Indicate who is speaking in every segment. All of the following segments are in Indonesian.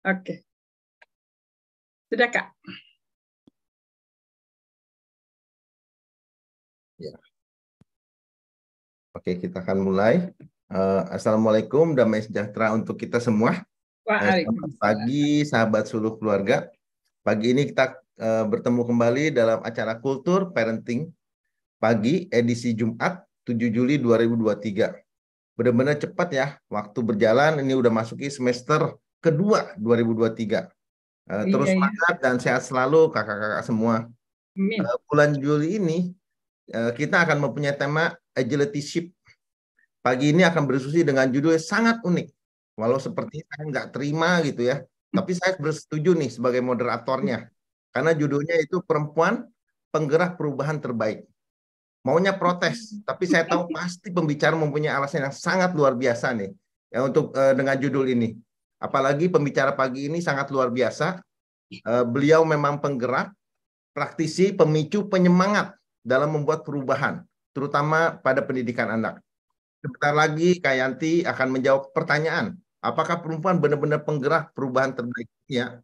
Speaker 1: Oke. Sudah, Kak?
Speaker 2: Ya. Oke, kita akan mulai. Assalamualaikum, damai sejahtera untuk kita semua. Selamat pagi, sahabat seluruh keluarga. Pagi ini kita bertemu kembali dalam acara Kultur Parenting Pagi, edisi Jumat, 7 Juli 2023. Benar-benar cepat ya, waktu berjalan, ini udah masuki semester kedua 2023. Terus semangat dan sehat selalu kakak-kakak semua. Bulan Juli ini kita akan mempunyai tema Agility Shift. Pagi ini akan berdiskusi dengan judul yang sangat unik. Walau seperti saya nggak terima gitu ya, tapi saya bersetuju nih sebagai moderatornya. Karena judulnya itu Perempuan Penggerak Perubahan Terbaik. Maunya protes, tapi saya tahu pasti pembicara mempunyai alasan yang sangat luar biasa nih ya untuk dengan judul ini. Apalagi pembicara pagi ini sangat luar biasa. Beliau memang penggerak, praktisi, pemicu, penyemangat dalam membuat perubahan, terutama pada pendidikan anak. Sebentar lagi Kak Yanti akan menjawab pertanyaan, apakah perempuan benar-benar penggerak perubahan terbaiknya?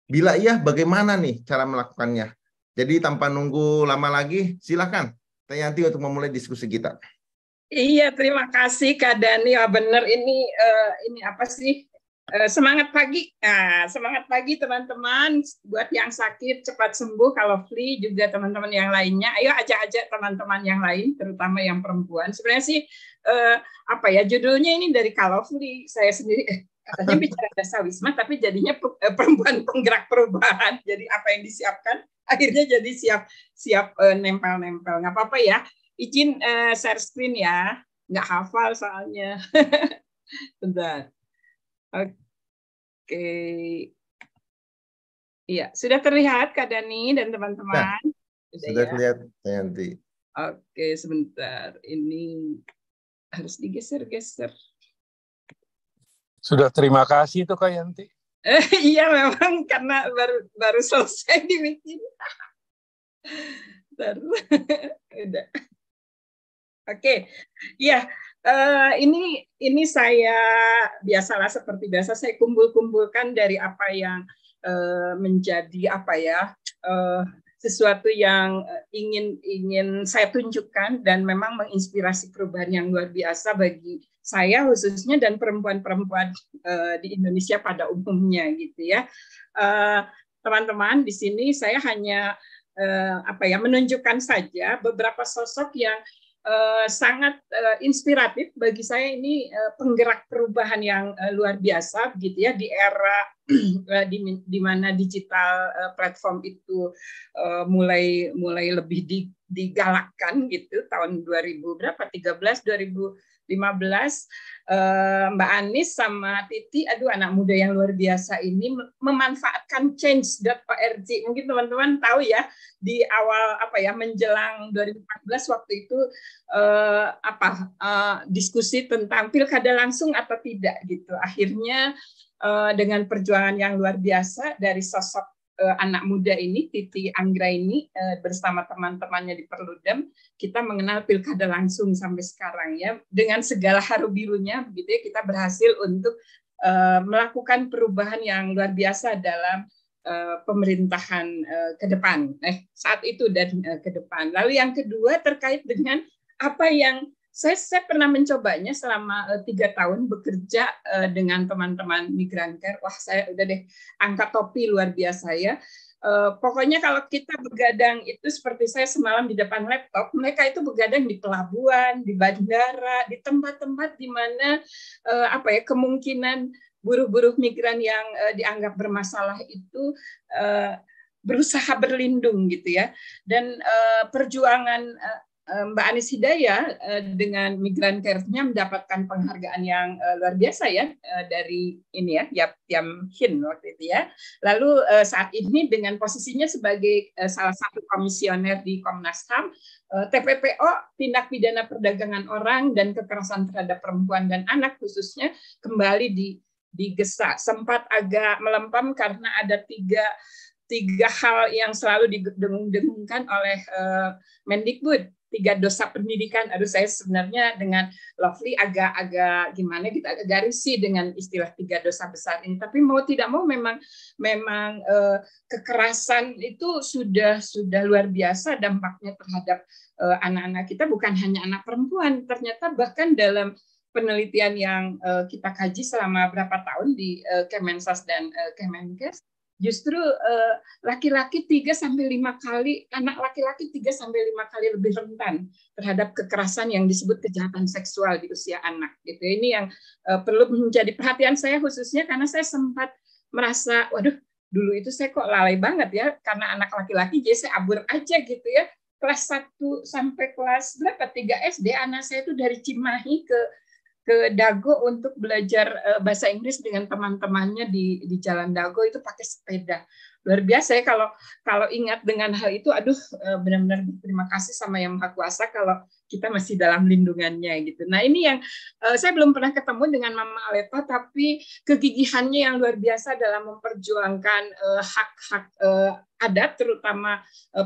Speaker 2: Bila iya, bagaimana nih cara melakukannya? Jadi tanpa nunggu lama lagi, silakan Kak Yanti untuk memulai diskusi kita.
Speaker 1: Iya, terima kasih Kak Dani. Ya, benar ini apa sih? Semangat pagi. Nah, semangat pagi teman-teman. Buat yang sakit cepat sembuh, kalau flu juga teman-teman yang lainnya. Ayo ajak-ajak teman-teman yang lain, terutama yang perempuan. Sebenarnya sih apa ya, judulnya ini dari Kalau Flu. Saya sendiri katanya bicara dasawisma, tapi jadinya perempuan penggerak perubahan. Jadi apa yang disiapkan akhirnya jadi siap nempel-nempel. Nggak apa-apa ya. Izin share screen ya, nggak hafal soalnya. Bentar. Oke. Iya, sudah terlihat Kak Dani dan teman-teman?
Speaker 2: Sudah terlihat, Kak Yanti.
Speaker 1: Oke, sebentar. Ini harus digeser-geser.
Speaker 3: Sudah, terima kasih itu Kak Yanti.
Speaker 1: Iya, memang karena baru selesai dibikin. Udah. Oke, ya ini saya biasalah seperti biasa saya kumpulkan dari apa yang menjadi apa ya sesuatu yang ingin saya tunjukkan dan memang menginspirasi perubahan yang luar biasa bagi saya khususnya dan perempuan-perempuan di Indonesia pada umumnya gitu ya. Teman-teman, di sini saya hanya menunjukkan saja beberapa sosok yang sangat inspiratif bagi saya. Ini penggerak perubahan yang luar biasa gitu ya di era di mana digital platform itu mulai lebih digalakkan gitu tahun 2015 Mbak Anis sama Titi, aduh anak muda yang luar biasa ini memanfaatkan change.org. Mungkin teman-teman tahu ya, di awal menjelang 2014 waktu itu diskusi tentang pilkada langsung atau tidak gitu. Akhirnya dengan perjuangan yang luar biasa dari sosok anak muda ini, Titi Anggraini bersama teman-temannya di Perludem, kita mengenal pilkada langsung sampai sekarang ya. Dengan segala haru birunya begitu ya, kita berhasil untuk melakukan perubahan yang luar biasa dalam pemerintahan ke depan. Saat itu dan ke depan. Lalu yang kedua terkait dengan apa yang saya pernah mencobanya selama 3 tahun bekerja dengan teman-teman Migran Care. Wah, saya udah deh angkat topi luar biasa ya. Pokoknya kalau kita begadang itu seperti saya semalam di depan laptop, mereka itu begadang di pelabuhan, di bandara, di tempat-tempat di mana kemungkinan buruh-buruh migran yang dianggap bermasalah itu berusaha berlindung gitu ya. Dan perjuangan Mbak Anis Hidayah dengan Migran Care-nya mendapatkan penghargaan yang luar biasa ya dari ini ya Yap Tiam Hin waktu itu ya. Lalu saat ini dengan posisinya sebagai salah satu komisioner di Komnas HAM, TPPO tindak pidana perdagangan orang dan kekerasan terhadap perempuan dan anak khususnya kembali digesak. Sempat agak melempam karena ada tiga hal yang selalu didengung-dengungkan oleh Mendikbud. 3 dosa pendidikan. Aduh, saya sebenarnya dengan Lovely agak gimana gitu, agak garis sih dengan istilah 3 dosa besar ini. Tapi mau tidak mau memang kekerasan itu sudah luar biasa dampaknya terhadap anak-anak kita, bukan hanya anak perempuan. Ternyata bahkan dalam penelitian yang kita kaji selama berapa tahun di Kemensos dan Kemenkes, justru laki-laki 3-5 kali, anak laki-laki 3-5 kali lebih rentan terhadap kekerasan yang disebut kejahatan seksual di usia anak. Gitu. Ini yang perlu menjadi perhatian saya khususnya karena saya sempat merasa, waduh, dulu itu saya kok lalai banget ya, karena anak laki-laki jadi saya abur aja gitu ya. Kelas 1 sampai kelas 3 SD, anak saya itu dari Cimahi ke Dago untuk belajar bahasa Inggris dengan teman-temannya di Jalan Dago itu pakai sepeda. Luar biasa ya kalau ingat dengan hal itu, aduh, benar-benar berterima kasih sama Yang Maha Kuasa kalau kita masih dalam lindungannya gitu. Nah, ini yang saya belum pernah ketemu dengan Mama Aleta, tapi kegigihannya yang luar biasa dalam memperjuangkan hak-hak adat, terutama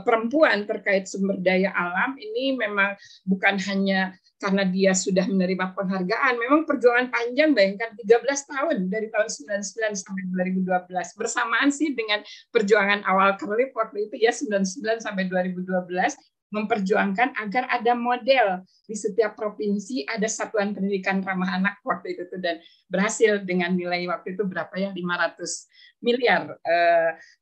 Speaker 1: perempuan terkait sumber daya alam. Ini memang bukan hanya karena dia sudah menerima penghargaan, memang perjuangan panjang, bayangkan 13 tahun, dari tahun 99 sampai 2012, bersamaan sih dengan perjuangan awal Kerlip waktu itu ya, 99 sampai 2012, memperjuangkan agar ada model di setiap provinsi, ada satuan pendidikan ramah anak waktu itu, dan berhasil dengan nilai waktu itu berapa ya, 500 miliar.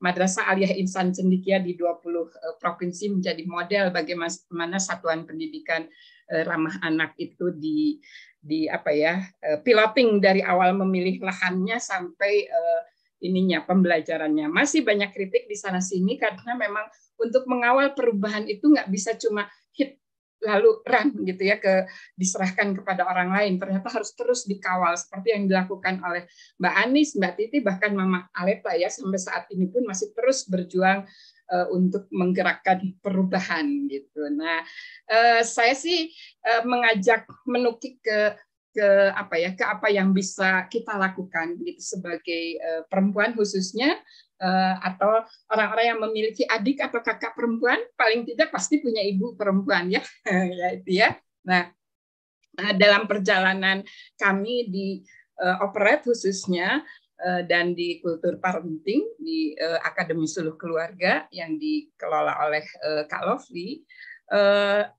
Speaker 1: Madrasah Aliyah Insan Cendikia di 20 provinsi menjadi model bagaimana satuan pendidikan ramah anak itu di apa ya, piloting dari awal memilih lahannya sampai pembelajarannya. Masih banyak kritik di sana sini karena memang untuk mengawal perubahan itu nggak bisa cuma hit lalu run gitu ya, diserahkan kepada orang lain. Ternyata harus terus dikawal seperti yang dilakukan oleh Mbak Anis, Mbak Titi, bahkan Mama Aleta ya, sampai saat ini pun masih terus berjuang untuk menggerakkan perubahan gitu. Nah, saya sih mengajak menukik ke apa yang bisa kita lakukan gitu sebagai perempuan khususnya, atau orang-orang yang memiliki adik atau kakak perempuan, paling tidak pasti punya ibu perempuan ya, ya itu ya. Nah, dalam perjalanan kami di Operate khususnya, dan di Kultur Parenting di Akademi Suluh Keluarga yang dikelola oleh Kak Lovely,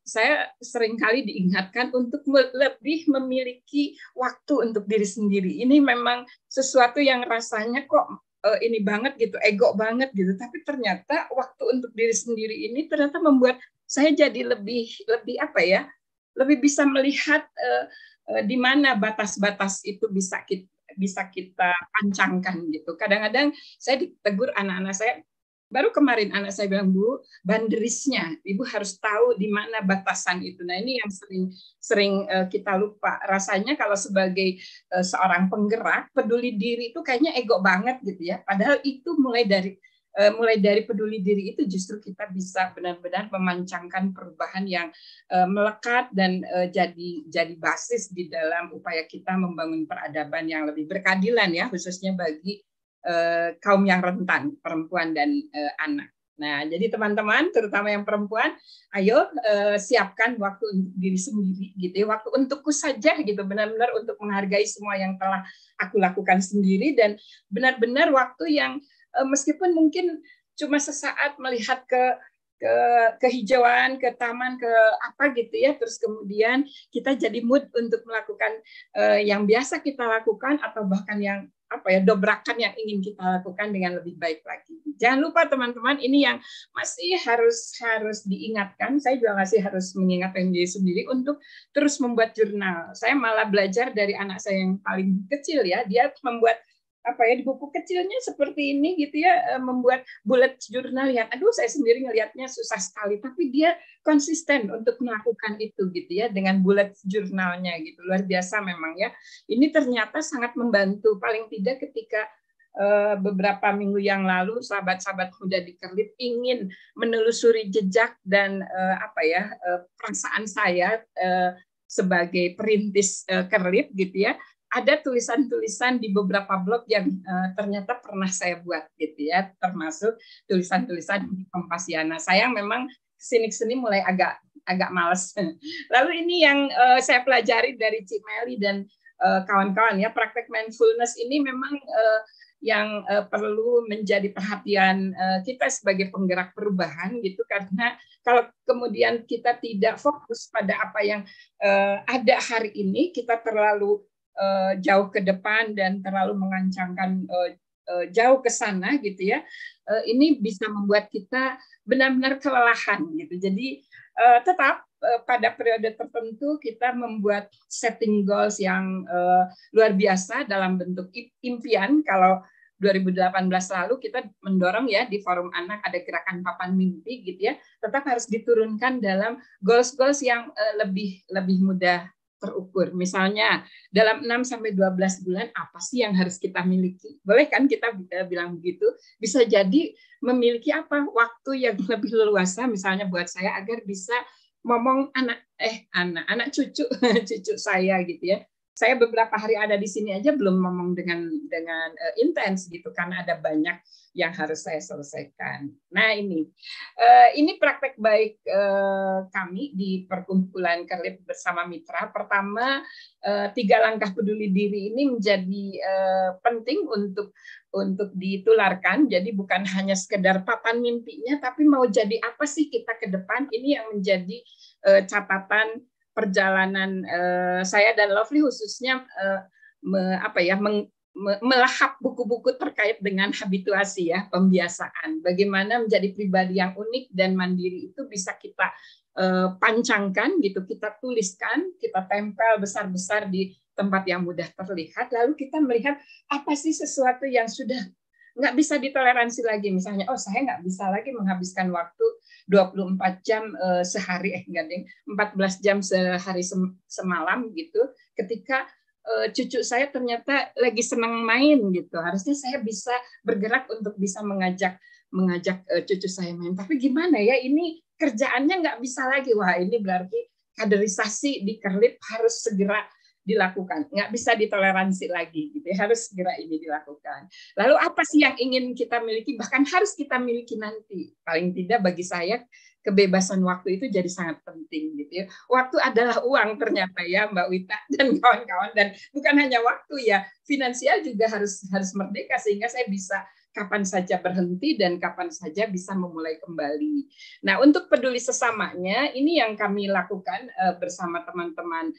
Speaker 1: saya seringkali diingatkan untuk lebih memiliki waktu untuk diri sendiri. Ini memang sesuatu yang rasanya kok ini banget gitu, ego banget gitu, tapi ternyata waktu untuk diri sendiri ini ternyata membuat saya jadi lebih apa ya, lebih bisa melihat di mana batas-batas itu bisa kita pancangkan gitu. Kadang-kadang saya ditegur anak-anak saya, baru kemarin anak saya bilang, Bu, boundariesnya, Ibu harus tahu di mana batasan itu. Nah, ini yang sering kita lupa. Rasanya kalau sebagai seorang penggerak, peduli diri itu kayaknya ego banget gitu ya. Padahal itu mulai dari peduli diri itu justru kita bisa benar-benar memancangkan perubahan yang melekat dan jadi basis di dalam upaya kita membangun peradaban yang lebih berkeadilan ya, khususnya bagi kaum yang rentan, perempuan dan anak. Nah, jadi teman-teman, terutama yang perempuan, ayo siapkan waktu untuk diri sendiri, gitu ya, waktu untukku saja, gitu, benar-benar untuk menghargai semua yang telah aku lakukan sendiri, dan benar-benar waktu yang meskipun mungkin cuma sesaat melihat ke kehijauan, ke taman, ke apa gitu ya, terus kemudian kita jadi mood untuk melakukan yang biasa kita lakukan, atau bahkan yang dobrakan yang ingin kita lakukan dengan lebih baik lagi. Jangan lupa teman-teman, ini yang masih harus diingatkan. Saya juga masih harus mengingatkan diri sendiri untuk terus membuat jurnal. Saya malah belajar dari anak saya yang paling kecil ya, dia membuat di buku kecilnya seperti ini gitu ya, membuat bullet jurnal yang aduh saya sendiri ngelihatnya susah sekali, tapi dia konsisten untuk melakukan itu gitu ya, dengan bullet jurnalnya gitu. Luar biasa memang ya. Ini ternyata sangat membantu, paling tidak ketika beberapa minggu yang lalu sahabat-sahabat muda di Kerlip ingin menelusuri jejak dan perasaan saya sebagai perintis Kerlip gitu ya. Ada tulisan-tulisan di beberapa blog yang ternyata pernah saya buat gitu ya, termasuk tulisan-tulisan di Kompasiana. Sayang memang kesini mulai agak agak males. Lalu ini yang saya pelajari dari Cik Meli dan kawan-kawan ya, praktek mindfulness ini memang yang perlu menjadi perhatian kita sebagai penggerak perubahan gitu, karena kalau kemudian kita tidak fokus pada apa yang ada hari ini, kita terlalu jauh ke depan dan terlalu mengancangkan jauh ke sana gitu ya, ini bisa membuat kita benar-benar kelelahan gitu. Jadi tetap pada periode tertentu kita membuat setting goals yang luar biasa dalam bentuk impian. Kalau 2018 lalu kita mendorong ya di Forum Anak ada gerakan papan mimpi gitu ya, tetap harus diturunkan dalam goals-goals yang lebih mudah terukur. Misalnya dalam 6-12 bulan apa sih yang harus kita miliki? Boleh kan kita bilang begitu? Bisa jadi memiliki apa? Waktu yang lebih leluasa misalnya buat saya agar bisa ngomong anak cucu saya gitu ya. Saya beberapa hari ada di sini aja belum ngomong dengan intens gitu karena ada banyak yang harus saya selesaikan. Nah ini praktek baik kami di perkumpulan Kerlip bersama mitra. Pertama, 3 langkah peduli diri ini menjadi penting untuk ditularkan. Jadi bukan hanya sekedar papan mimpinya, tapi mau jadi apa sih kita ke depan. Ini yang menjadi catatan perjalanan saya dan Lovely khususnya melahap buku-buku terkait dengan habituasi ya, pembiasaan. Bagaimana menjadi pribadi yang unik dan mandiri itu bisa kita pancangkan gitu, kita tuliskan, kita tempel besar-besar di tempat yang mudah terlihat, lalu kita melihat apa sih sesuatu yang sudah nggak bisa ditoleransi lagi. Misalnya, saya nggak bisa lagi menghabiskan waktu 24 jam sehari, 14 jam sehari semalam gitu, ketika cucu saya ternyata lagi senang main gitu. Harusnya saya bisa bergerak untuk bisa mengajak cucu saya main. Tapi gimana ya, ini kerjaannya nggak bisa lagi. Wah, ini berarti kaderisasi di Kerlip harus segera dilakukan, nggak bisa ditoleransi lagi gitu ya, harus segera ini dilakukan. Lalu apa sih yang ingin kita miliki, bahkan harus kita miliki nanti? Paling tidak bagi saya kebebasan waktu itu jadi sangat penting gitu ya. Waktu adalah uang ternyata ya Mbak Wita dan kawan-kawan, dan bukan hanya waktu ya, finansial juga harus merdeka sehingga saya bisa kapan saja berhenti dan kapan saja bisa memulai kembali. Nah, untuk peduli sesamanya ini yang kami lakukan bersama teman-teman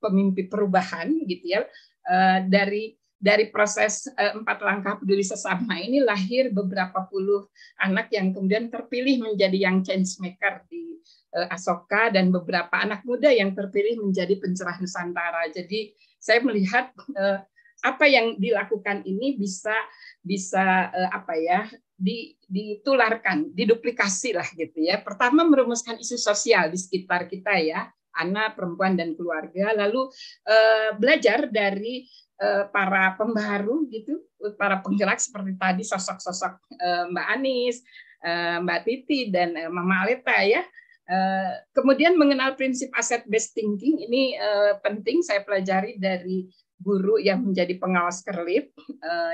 Speaker 1: pemimpi perubahan gitu ya. Dari proses 4 langkah peduli sesama ini lahir beberapa puluh anak yang kemudian terpilih menjadi yang change maker di Asoka, dan beberapa anak muda yang terpilih menjadi pencerah Nusantara. Jadi saya melihat apa yang dilakukan ini bisa ditularkan, diduplikasi lah gitu ya. Pertama, merumuskan isu sosial di sekitar kita ya, anak, perempuan, dan keluarga. Lalu belajar dari para pembaharu gitu, para penggerak seperti tadi sosok-sosok Mbak Anis, Mbak Titi, dan Mama Aleta ya. Kemudian mengenal prinsip asset based thinking ini penting saya pelajari dari guru yang menjadi pengawas Kerlip,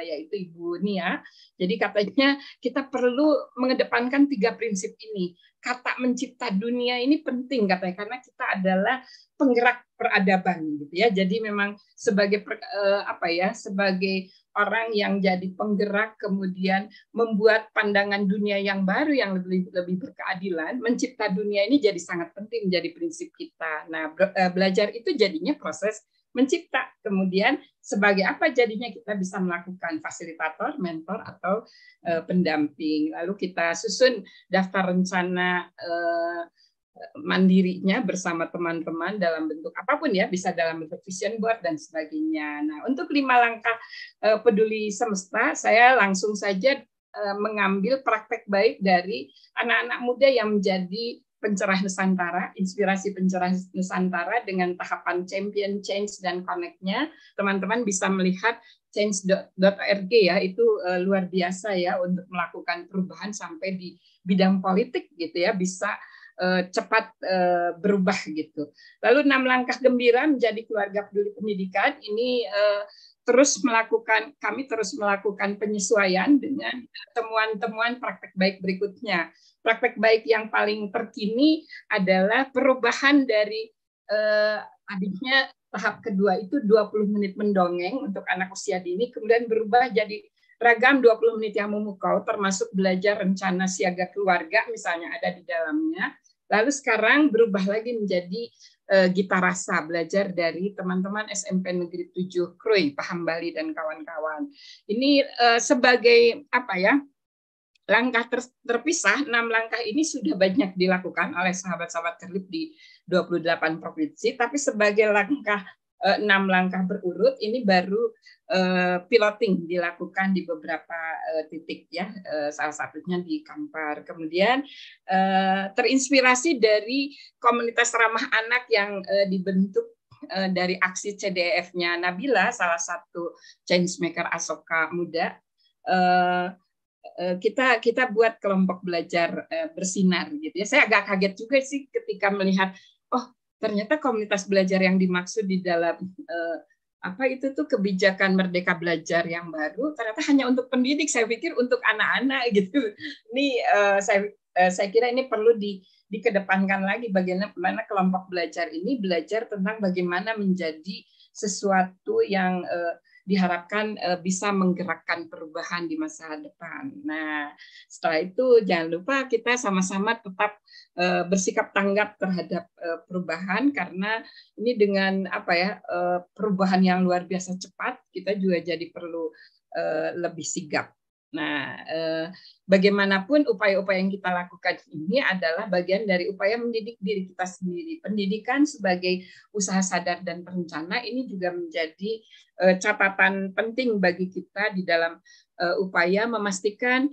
Speaker 1: yaitu Ibu Nia. Jadi katanya kita perlu mengedepankan 3 prinsip ini. Kata mencipta dunia ini penting katanya, karena kita adalah penggerak peradaban gitu ya. Jadi memang sebagai sebagai orang yang jadi penggerak kemudian membuat pandangan dunia yang baru yang lebih berkeadilan, mencipta dunia ini jadi sangat penting menjadi prinsip kita. Nah, belajar itu jadinya proses mencipta. Kemudian sebagai apa jadinya kita bisa melakukan fasilitator, mentor, atau pendamping. Lalu kita susun daftar rencana mandirinya bersama teman-teman dalam bentuk apapun ya, bisa dalam bentuk vision board dan sebagainya. Nah, untuk 5 langkah peduli semesta, saya langsung saja mengambil praktek baik dari anak-anak muda yang menjadi pencerah Nusantara, inspirasi pencerah Nusantara dengan tahapan champion, change, dan connect-nya. Teman-teman bisa melihat change.org ya, itu luar biasa ya untuk melakukan perubahan sampai di bidang politik gitu ya, bisa cepat berubah gitu. Lalu 6 langkah gembira menjadi keluarga peduli pendidikan, ini kami terus melakukan penyesuaian dengan temuan-temuan praktek baik berikutnya. Praktek baik yang paling terkini adalah perubahan dari tadinya tahap kedua itu 20 menit mendongeng untuk anak usia dini, kemudian berubah jadi ragam 20 menit yang memukau, termasuk belajar rencana siaga keluarga misalnya ada di dalamnya. Lalu sekarang berubah lagi menjadi Gita Rasa, belajar dari teman-teman SMP Negeri 7 Krui, Paham Bali dan kawan-kawan. Ini sebagai apa ya? Langkah terpisah, 6 langkah ini sudah banyak dilakukan oleh sahabat-sahabat Kerlip di 28 provinsi, tapi sebagai langkah 6 langkah berurut ini baru piloting dilakukan di beberapa titik ya, salah satunya di Kampar. Kemudian terinspirasi dari komunitas ramah anak yang dibentuk dari aksi CDF-nya Nabila, salah satu changemaker Asoka muda. Kita buat kelompok belajar bersinar gitu ya. Saya agak kaget juga sih ketika melihat ternyata komunitas belajar yang dimaksud di dalam apa itu tuh kebijakan Merdeka Belajar yang baru ternyata hanya untuk pendidik. Saya pikir untuk anak-anak gitu. Ini saya kira ini perlu dikedepankan lagi bagaimana kelompok belajar ini belajar tentang bagaimana menjadi sesuatu yang diharapkan bisa menggerakkan perubahan di masa depan. Nah, setelah itu jangan lupa kita sama-sama tetap bersikap tanggap terhadap perubahan, karena ini dengan perubahan yang luar biasa cepat, kita juga jadi perlu lebih sigap. Nah, bagaimanapun upaya-upaya yang kita lakukan ini adalah bagian dari upaya mendidik diri kita sendiri. Pendidikan sebagai usaha sadar dan berencana ini juga menjadi catatan penting bagi kita di dalam upaya memastikan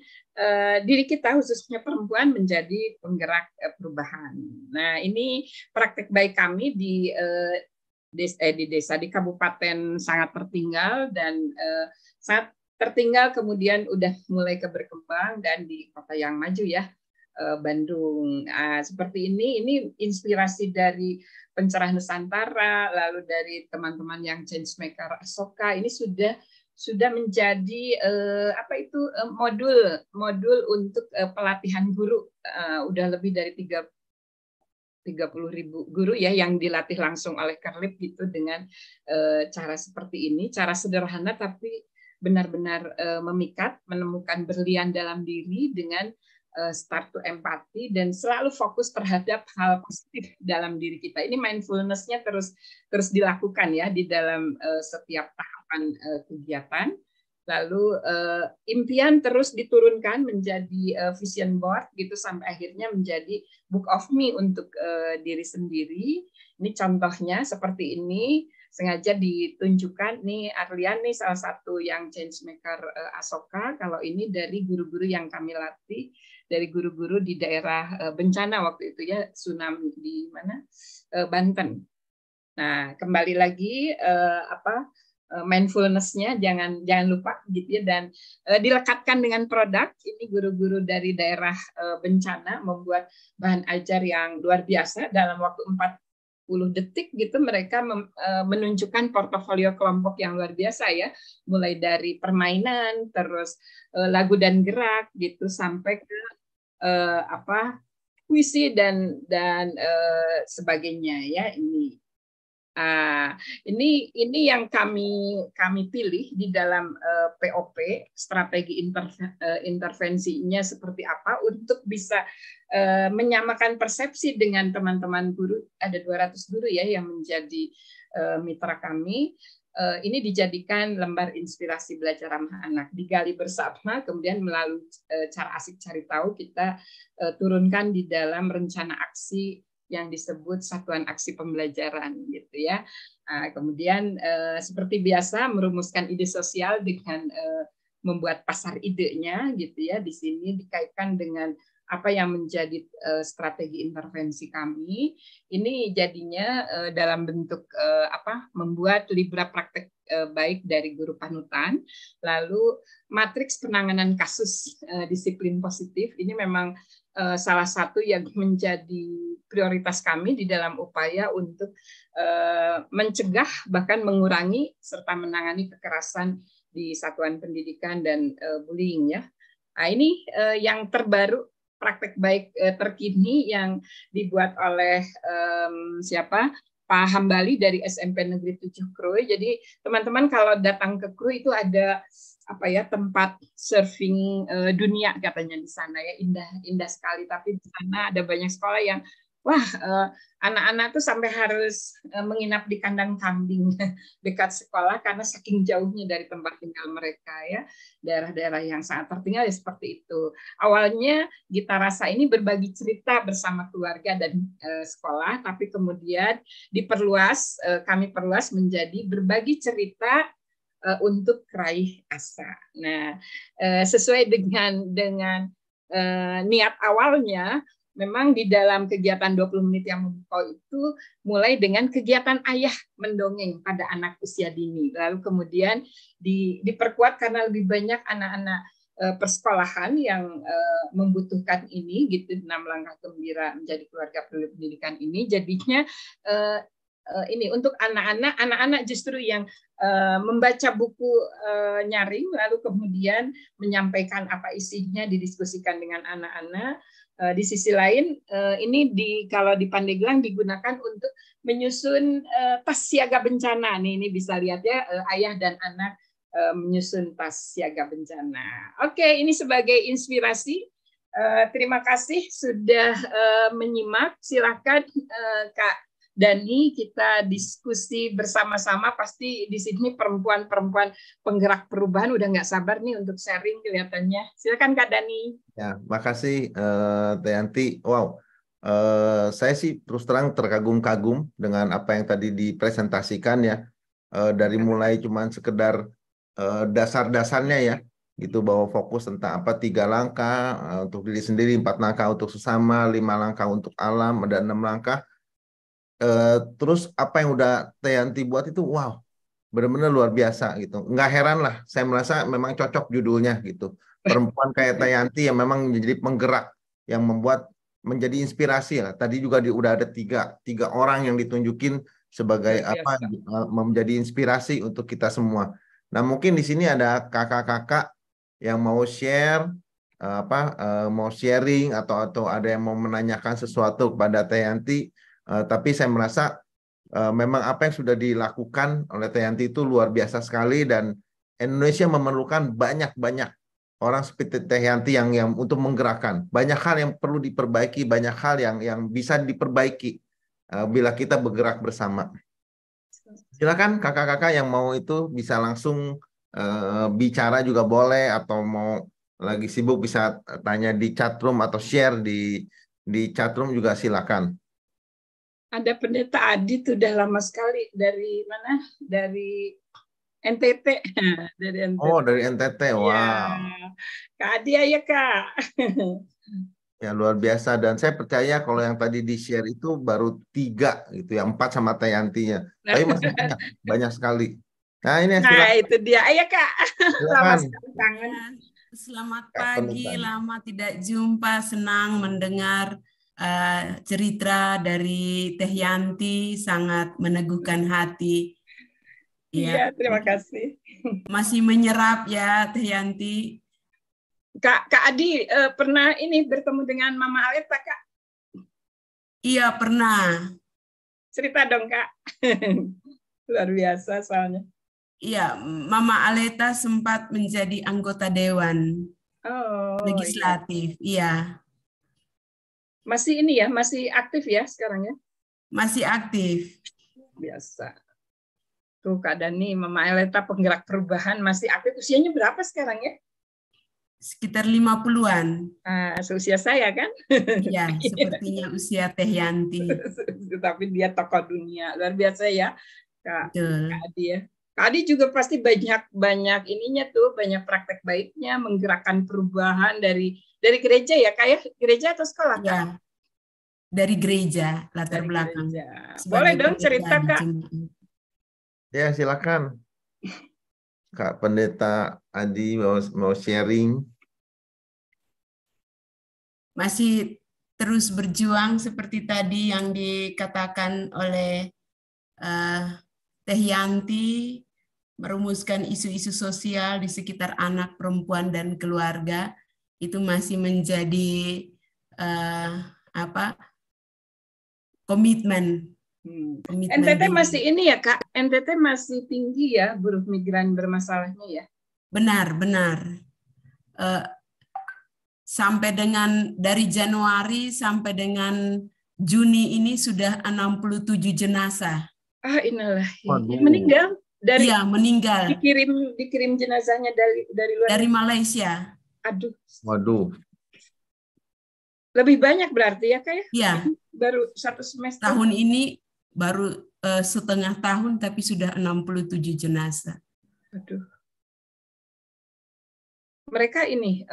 Speaker 1: diri kita, khususnya perempuan, menjadi penggerak perubahan. Nah, ini praktek baik kami di desa, di kabupaten sangat tertinggal dan sangat tertinggal, kemudian udah mulai berkembang dan di kota yang maju ya, Bandung. Seperti ini inspirasi dari Pencerah Nusantara, lalu dari teman-teman yang changemaker Asoka, ini sudah menjadi modul untuk pelatihan guru. Udah lebih dari 30.000 guru ya yang dilatih langsung oleh Kerlip gitu, dengan cara seperti ini, cara sederhana tapi benar-benar memikat, menemukan berlian dalam diri dengan start to empati dan selalu fokus terhadap hal positif dalam diri kita. Ini mindfulness-nya terus dilakukan ya di dalam setiap tahapan kegiatan. Lalu impian terus diturunkan menjadi vision board gitu sampai akhirnya menjadi book of me untuk diri sendiri. Ini contohnya seperti ini. Sengaja ditunjukkan nih, Arlian nih salah satu yang changemaker Asoka. Kalau ini dari guru-guru yang kami latih, dari guru-guru di daerah bencana waktu itu ya, tsunami di mana, Banten. Nah, kembali lagi mindfulness-nya jangan lupa gitu ya, dan dilekatkan dengan produk. Ini guru-guru dari daerah bencana membuat bahan ajar yang luar biasa dalam waktu 40 detik gitu. Mereka menunjukkan portofolio kelompok yang luar biasa ya, mulai dari permainan, terus lagu dan gerak gitu, sampai ke puisi dan sebagainya ya. Ini yang kami pilih di dalam POP, strategi intervensinya seperti apa untuk bisa menyamakan persepsi dengan teman-teman guru. Ada 200 guru ya yang menjadi mitra kami. Ini dijadikan lembar inspirasi belajar ramah anak, digali bersama, kemudian melalui cara asik cari tahu kita turunkan di dalam rencana aksi yang disebut Satuan Aksi Pembelajaran gitu ya. Kemudian seperti biasa merumuskan ide sosial dengan membuat pasar idenya gitu ya. Di sini dikaitkan dengan apa yang menjadi strategi intervensi kami. Ini jadinya dalam bentuk membuat libra praktek baik dari guru panutan. Lalu matriks penanganan kasus disiplin positif ini memang salah satu yang menjadi prioritas kami di dalam upaya untuk mencegah bahkan mengurangi serta menangani kekerasan di satuan pendidikan dan bullying ya. Nah, ini yang terbaru praktek baik terkini yang dibuat oleh siapa? Pak Hambali dari SMP Negeri 7 Krui. Jadi teman-teman kalau datang ke Krui itu ada apa ya, tempat surfing dunia katanya di sana ya, indah sekali. Tapi di sana ada banyak sekolah yang wah, anak-anak tuh sampai harus menginap di kandang kambing dekat sekolah karena saking jauhnya dari tempat tinggal mereka ya, daerah-daerah yang sangat tertinggal ya seperti itu. Awalnya Gita Rasa ini berbagi cerita bersama keluarga dan sekolah, tapi kemudian diperluas, kami perluas menjadi berbagi cerita untuk raih asa. Nah, sesuai dengan niat awalnya, memang di dalam kegiatan 20 menit yang memukau itu mulai dengan kegiatan ayah mendongeng pada anak usia dini. Lalu kemudian diperkuat karena lebih banyak anak-anak persekolahan yang membutuhkan ini, gitu, 6 langkah gembira menjadi keluarga peduli pendidikan ini. Jadinya ini untuk anak-anak justru yang membaca buku nyaring lalu kemudian menyampaikan apa isinya, didiskusikan dengan anak-anak. Di sisi lain ini kalau di Pandeglang digunakan untuk menyusun tas siaga bencana. Ini bisa lihat ya, ayah dan anak menyusun tas siaga bencana. Oke, ini sebagai inspirasi. Terima kasih sudah menyimak. Silakan Kak Dani, kita diskusi bersama-sama. Pasti di sini perempuan-perempuan penggerak perubahan udah nggak sabar nih untuk sharing kelihatannya. Silakan Kak Dani.
Speaker 2: Ya, makasih Teh Yanti. Wow, saya sih terus terang terkagum-kagum dengan apa yang tadi dipresentasikan ya. Dari mulai cuman sekedar dasar-dasarnya ya, gitu, bahwa fokus tentang apa 3 langkah untuk diri sendiri, 4 langkah untuk sesama, 5 langkah untuk alam, ada 6 langkah. Terus apa yang udah Teh Yanti buat itu wow, benar-benar luar biasa gitu. Nggak heran lah, saya merasa memang cocok judulnya gitu. Perempuan kayak Teh Yanti yang memang menjadi penggerak, yang membuat menjadi inspirasi lah. Tadi juga udah ada tiga orang yang ditunjukin sebagai apa, menjadi inspirasi untuk kita semua. Nah, mungkin di sini ada kakak-kakak yang mau share mau sharing atau ada yang mau menanyakan sesuatu kepada Teh Yanti. Tapi saya merasa memang apa yang sudah dilakukan oleh Teh Yanti itu luar biasa sekali, dan Indonesia memerlukan banyak orang seperti Teh Yanti yang untuk menggerakkan. Banyak hal yang perlu diperbaiki, banyak hal yang bisa diperbaiki bila kita bergerak bersama. Silakan kakak-kakak yang mau itu bisa langsung bicara juga boleh, atau mau lagi sibuk bisa tanya di chatroom atau share di chatroom juga silakan.
Speaker 1: Ada Pendeta Adi tuh udah lama sekali, dari mana? Dari NTT. Dari NTT.
Speaker 2: Oh, dari NTT. Wow. Ya.
Speaker 1: Kak Adi ya Kak.
Speaker 2: Ya, luar biasa. Dan saya percaya kalau yang tadi di-share itu baru 3 gitu, yang 4 sama Teh Yantinya. Tapi masih banyak sekali. Nah, ini
Speaker 1: itu dia. Ayo Kak.
Speaker 2: Silakan.
Speaker 4: Selamat pagi, lama tidak jumpa, senang mendengar cerita dari Teh Yanti, sangat meneguhkan hati.
Speaker 1: Iya, terima kasih.
Speaker 4: Masih menyerap ya Teh Yanti.
Speaker 1: Kak Adi pernah ini bertemu dengan Mama Aleta, Kak?
Speaker 4: Iya, pernah.
Speaker 1: Cerita dong, Kak. Luar biasa soalnya.
Speaker 4: Iya, Mama Aleta sempat menjadi anggota Dewan Legislatif. Iya.
Speaker 1: Masih ini ya, masih aktif ya sekarang ya?
Speaker 4: Masih aktif.
Speaker 1: Biasa. Tuh Kak Dani, Mama Aleta penggerak perubahan masih aktif. Usianya berapa sekarang ya?
Speaker 4: Sekitar 50-an.
Speaker 1: Seusia saya kan?
Speaker 4: Iya, sepertinya usia Teh Yanti.
Speaker 1: Tapi dia tokoh dunia. Luar biasa ya, Kak Adi ya. Kak Adi juga pasti banyak ininya tuh, banyak praktek baiknya, menggerakkan perubahan dari gereja ya, Kak ya? Gereja atau sekolah, Kak?
Speaker 4: Ya, dari gereja, latar belakang.
Speaker 1: Boleh dong cerita, Kak?
Speaker 2: Ya, silakan. Kak Pendeta Adi mau sharing?
Speaker 4: Masih terus berjuang seperti tadi yang dikatakan oleh Teh Yanti, merumuskan isu-isu sosial di sekitar anak, perempuan, dan keluarga. Itu masih menjadi komitmen.
Speaker 1: NTT masih ini ya Kak, NTT masih tinggi ya buruh migran bermasalahnya ya?
Speaker 4: Benar. Sampai dengan dari Januari sampai dengan Juni ini sudah 67 jenazah.
Speaker 1: Inilah meninggal dari
Speaker 4: meninggal.
Speaker 1: Dikirim jenazahnya dari luar
Speaker 4: dari Malaysia.
Speaker 2: Waduh.
Speaker 1: Lebih banyak berarti ya Kak ya?
Speaker 4: Iya.
Speaker 1: Baru 1 semester.
Speaker 4: Tahun ini baru setengah tahun tapi sudah 67 jenazah.
Speaker 1: Aduh. Mereka ini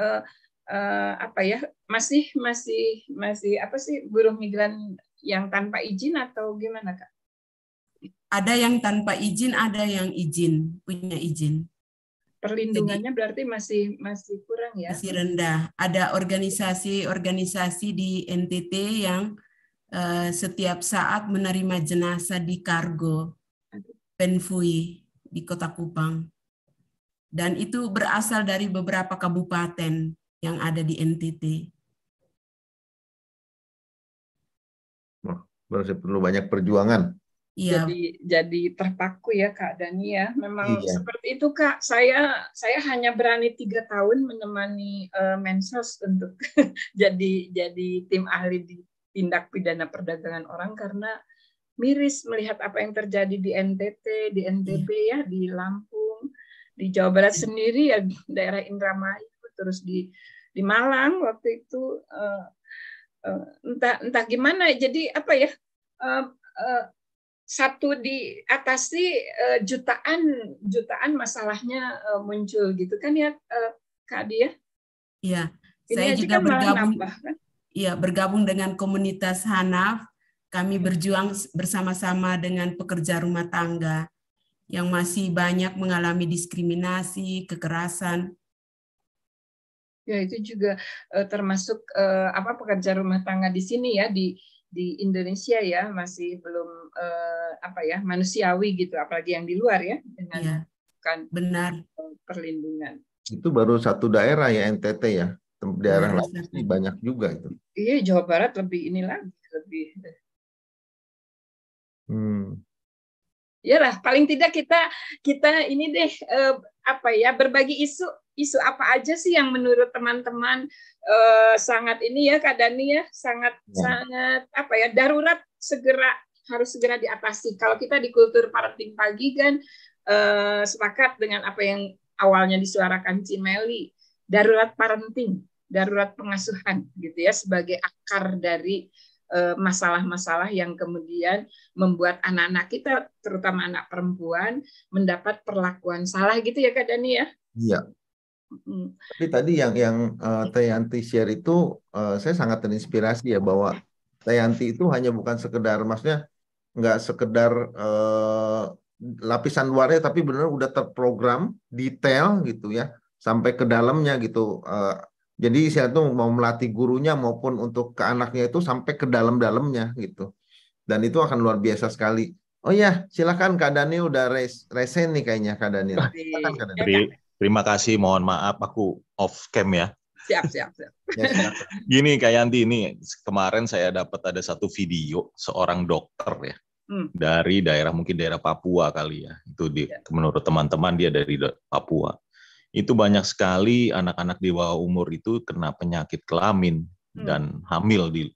Speaker 1: masih apa sih buruh migran yang tanpa izin atau gimana Kak?
Speaker 4: Ada yang tanpa izin, ada yang izin, punya izin.
Speaker 1: Perlindungannya berarti masih kurang ya?
Speaker 4: Masih rendah. Ada organisasi di NTT yang setiap saat menerima jenazah di kargo Penfui di Kota Kupang. Dan itu berasal dari beberapa kabupaten yang ada di NTT.
Speaker 2: Berarti perlu banyak perjuangan.
Speaker 4: Iya.
Speaker 1: Jadi terpaku ya Kak Dani ya. Memang seperti itu Kak. Saya hanya berani 3 tahun menemani Mensos untuk jadi tim ahli di tindak pidana perdagangan orang karena miris melihat apa yang terjadi di NTT, di NTB ya, di Lampung, di Jawa Barat sendiri ya, daerah Indramayu, terus di Malang waktu itu entah gimana. Jadi apa ya? Satu diatasi jutaan masalahnya muncul gitu kan ya Kak Adi ya?
Speaker 4: Iya, saya juga
Speaker 1: kan
Speaker 4: bergabung.
Speaker 1: Nambah, kan?
Speaker 4: Iya, bergabung dengan komunitas Hanaf. Kami berjuang bersama-sama dengan pekerja rumah tangga yang masih banyak mengalami diskriminasi, kekerasan.
Speaker 1: Ya itu juga termasuk pekerja rumah tangga di sini ya di Indonesia ya masih belum manusiawi gitu, apalagi yang di luar ya dengan
Speaker 4: benar
Speaker 1: perlindungan.
Speaker 2: Itu baru satu daerah ya NTT ya, daerah lain banyak juga itu.
Speaker 1: Iya, Jawa Barat lebih ini lagi lebih. Iyalah, paling tidak kita ini deh berbagi isu apa aja sih yang menurut teman-teman sangat ini ya Kak Dani ya sangat darurat harus segera diatasi. Kalau kita di kultur parenting pagi kan sepakat dengan apa yang awalnya disuarakan Cimeli, darurat parenting, darurat pengasuhan gitu ya sebagai akar dari masalah-masalah yang kemudian membuat anak-anak kita, terutama anak perempuan, mendapat perlakuan salah gitu ya Kak Dani ya?
Speaker 2: Iya. Tapi tadi yang Teh Yanti share itu saya sangat terinspirasi ya bahwa Teh Yanti itu hanya bukan sekedar, maksudnya nggak sekedar lapisan luarnya, tapi benar udah terprogram detail gitu ya sampai ke dalamnya gitu. Jadi saya tuh mau melatih gurunya maupun untuk ke anaknya itu sampai ke dalam-dalamnya gitu. Dan itu akan luar biasa sekali. Oh ya, silakan Kak Daniel, udah resen nih kayaknya Kak Daniel. Silakan, Kak Daniel.
Speaker 3: Terima kasih, mohon maaf aku off cam ya.
Speaker 1: Siap.
Speaker 2: Ya,
Speaker 3: gini Kak Yanti, ini kemarin saya dapat ada satu video seorang dokter ya. Dari mungkin daerah Papua kali ya. Itu menurut teman-teman dia dari Papua. Itu banyak sekali anak-anak di bawah umur itu kena penyakit kelamin dan hamil di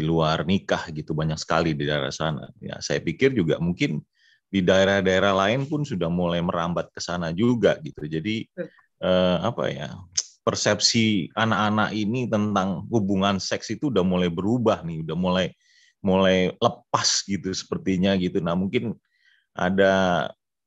Speaker 3: luar nikah gitu, banyak sekali di daerah sana. Ya, saya pikir juga mungkin di daerah-daerah lain pun sudah mulai merambat ke sana juga gitu. Jadi persepsi anak-anak ini tentang hubungan seks itu udah mulai berubah nih, udah mulai lepas gitu sepertinya gitu. Nah, mungkin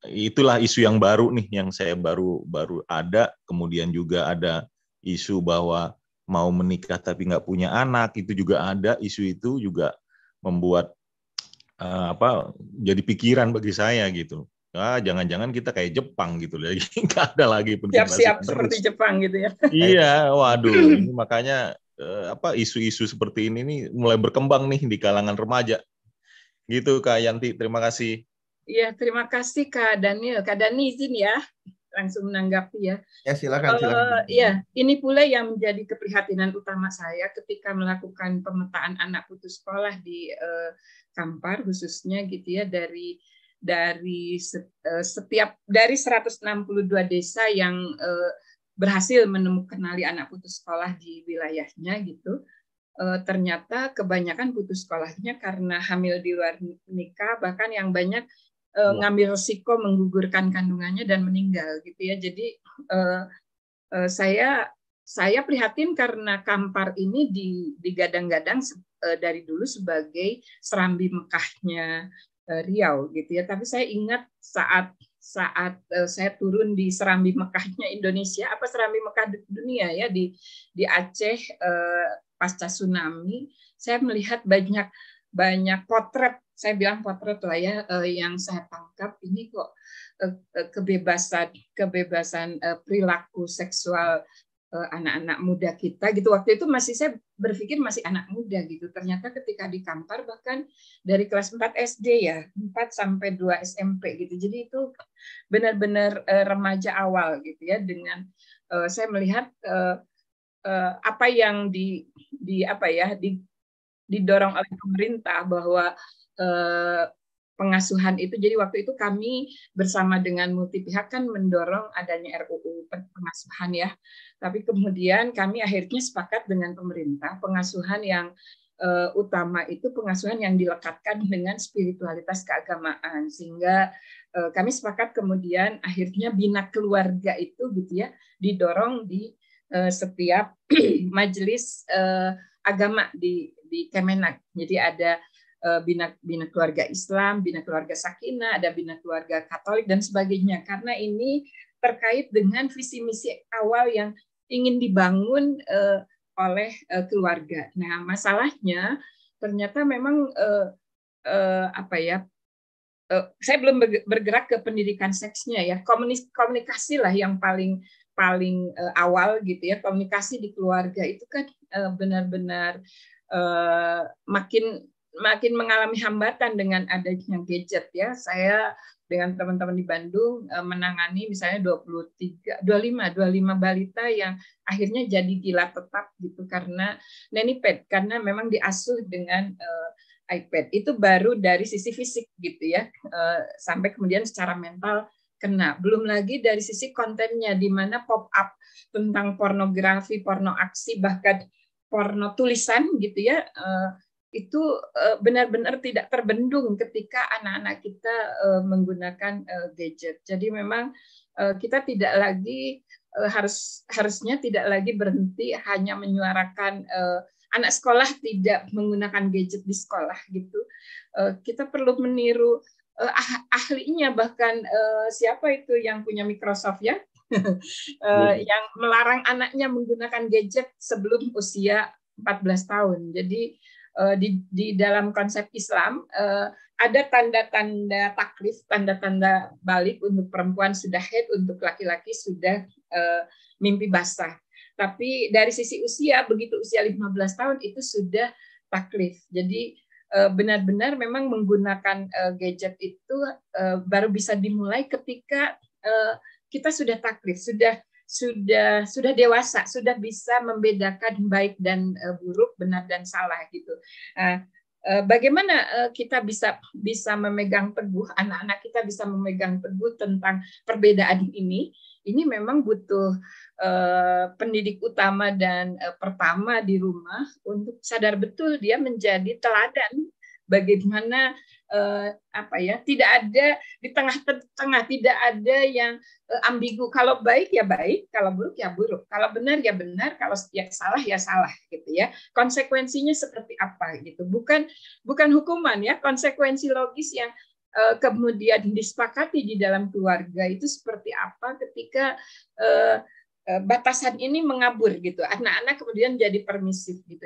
Speaker 3: itulah isu yang baru nih yang saya baru ada. Kemudian juga ada isu bahwa mau menikah tapi nggak punya anak, itu juga ada. Isu itu juga membuat jadi pikiran bagi saya gitu. jangan-jangan kita kayak Jepang gitu lagi, nggak ada lagi
Speaker 1: siap-siap seperti Jepang gitu ya.
Speaker 3: Iya, waduh, ini makanya isu-isu seperti ini nih mulai berkembang nih di kalangan remaja. Gitu Kak Yanti, terima kasih.
Speaker 1: Iya, terima kasih Kak Daniel. Kak Dani izin ya langsung menanggapi ya.
Speaker 2: Ya silakan.
Speaker 1: Ya, ini pula yang menjadi keprihatinan utama saya ketika melakukan pemetaan anak putus sekolah di Kampar khususnya gitu ya, dari 162 desa yang berhasil menemukan anak putus sekolah di wilayahnya gitu. Ternyata kebanyakan putus sekolahnya karena hamil di luar nikah, bahkan yang banyak ngambil risiko menggugurkan kandungannya dan meninggal gitu ya. Jadi saya prihatin karena Kampar ini digadang-gadang dari dulu sebagai Serambi Mekahnya Riau gitu ya. Tapi saya ingat saat saya turun di Serambi Mekahnya Indonesia, apa Serambi Mekah dunia ya, di Aceh pasca tsunami, saya melihat banyak potret, saya bilang potret lah ya, yang saya tangkap ini kok kebebasan perilaku seksual anak-anak muda kita gitu. Waktu itu saya berpikir masih anak muda gitu. Ternyata ketika di Kampar bahkan dari kelas 4 SD ya, 4 sampai 2 SMP gitu. Jadi itu benar-benar remaja awal gitu ya, dengan saya melihat apa yang didorong oleh pemerintah bahwa pengasuhan itu. Jadi waktu itu kami bersama dengan multi pihak kan mendorong adanya RUU pengasuhan ya. Tapi kemudian kami akhirnya sepakat dengan pemerintah pengasuhan yang utama itu pengasuhan yang dilekatkan dengan spiritualitas keagamaan, sehingga kami sepakat kemudian akhirnya bina keluarga itu gitu ya didorong di setiap majelis agama di Kemenak. Jadi ada bina keluarga Islam, bina keluarga Sakinah, ada bina keluarga Katolik dan sebagainya. Karena ini terkait dengan visi misi awal yang ingin dibangun oleh keluarga. Nah, masalahnya ternyata memang saya belum bergerak ke pendidikan seksnya ya. Komunikasi lah yang paling awal gitu ya. Komunikasi di keluarga itu kan benar-benar makin mengalami hambatan dengan adanya gadget ya. Saya dengan teman-teman di Bandung menangani misalnya 25 balita yang akhirnya jadi gila tetap gitu karena nannypad, karena memang diasuh dengan iPad. Itu baru dari sisi fisik gitu ya, sampai kemudian secara mental kena. Belum lagi dari sisi kontennya, di mana pop up tentang pornografi, porno aksi, bahkan porno tulisan gitu ya, itu benar-benar tidak terbendung ketika anak-anak kita menggunakan gadget. Jadi memang kita tidak lagi harusnya tidak lagi berhenti hanya menyuarakan anak sekolah tidak menggunakan gadget di sekolah gitu. Kita perlu meniru ahlinya, bahkan siapa itu yang punya Microsoft ya, yang melarang anaknya menggunakan gadget sebelum usia 14 tahun. Jadi di dalam konsep Islam ada tanda-tanda taklif, tanda-tanda balik. Untuk perempuan sudah haid, untuk laki-laki sudah mimpi basah. Tapi dari sisi usia, begitu usia 15 tahun itu sudah taklif. Jadi benar-benar memang menggunakan gadget itu baru bisa dimulai ketika kita sudah taklif, sudah dewasa, sudah bisa membedakan baik dan buruk, benar dan salah gitu. Bagaimana kita bisa memegang teguh, anak-anak kita bisa memegang teguh tentang perbedaan ini? Ini memang butuh pendidik utama dan pertama di rumah untuk sadar betul dia menjadi teladan. Bagaimana tidak ada di tengah-tengah, tidak ada yang ambigu. Kalau baik ya baik, kalau buruk ya buruk, kalau benar ya benar, kalau ya salah gitu ya. Konsekuensinya seperti apa gitu, bukan hukuman ya, konsekuensi logis yang kemudian disepakati di dalam keluarga itu seperti apa ketika batasan ini mengabur gitu, anak-anak kemudian jadi permisif gitu.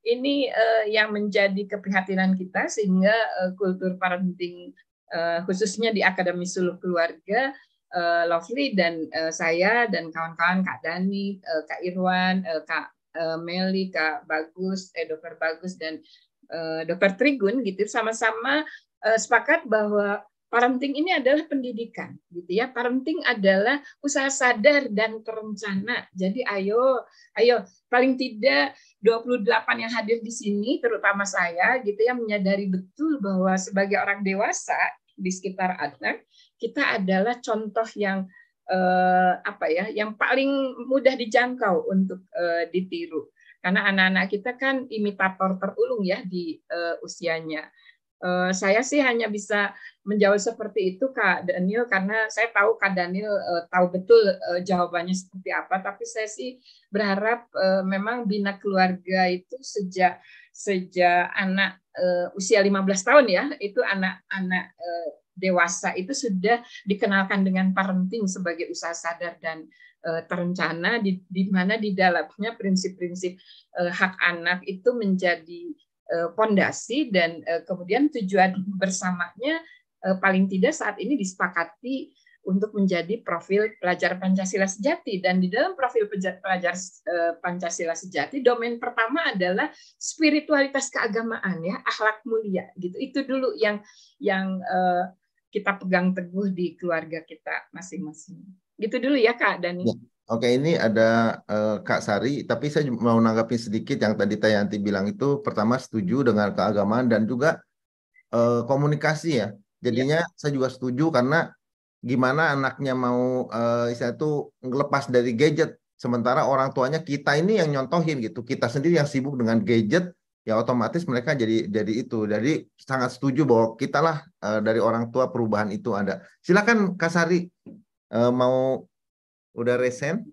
Speaker 1: Ini yang menjadi keprihatinan kita, sehingga kultur parenting khususnya di Akademi Suluk Keluarga, Lovely dan saya dan kawan-kawan, Kak Dani, Kak Irwan, Kak Meli, Kak Bagus, Dr. Bagus dan Dr. Trigun gitu sama-sama sepakat bahwa parenting ini adalah pendidikan, gitu ya. Parenting adalah usaha sadar dan terencana. Jadi ayo, paling tidak 28 yang hadir di sini, terutama saya, gitu ya, menyadari betul bahwa sebagai orang dewasa di sekitar anak, kita adalah contoh yang yang paling mudah dijangkau untuk ditiru. Karena anak-anak kita kan imitator terulung ya di usianya. Saya sih hanya bisa menjawab seperti itu, Kak Daniel, karena saya tahu Kak Daniel tahu betul jawabannya seperti apa. Tapi saya sih berharap memang bina keluarga itu sejak anak usia 15 tahun ya, itu anak-anak dewasa itu sudah dikenalkan dengan parenting sebagai usaha sadar dan terencana, di mana di dalamnya prinsip-prinsip hak anak itu menjadi pondasi dan kemudian tujuan bersamanya paling tidak saat ini disepakati untuk menjadi profil pelajar Pancasila sejati. Dan di dalam profil pelajar Pancasila sejati, domain pertama adalah spiritualitas keagamaan ya, akhlak mulia gitu. Itu dulu yang kita pegang teguh di keluarga kita masing-masing. Gitu dulu ya Kak Dani.
Speaker 2: Ya. Oke, ini ada Kak Sari, tapi saya mau nanggapin sedikit yang tadi Tayanti bilang itu. Pertama, setuju dengan keagamaan dan juga komunikasi ya. Jadinya saya juga setuju karena gimana anaknya mau istilah itu ngelepas dari gadget, sementara orang tuanya kita ini yang nyontohin gitu. Kita sendiri yang sibuk dengan gadget, ya otomatis mereka jadi itu. Jadi sangat setuju bahwa kita lah dari orang tua perubahan itu ada. Silakan Kak Sari, mau udah resen?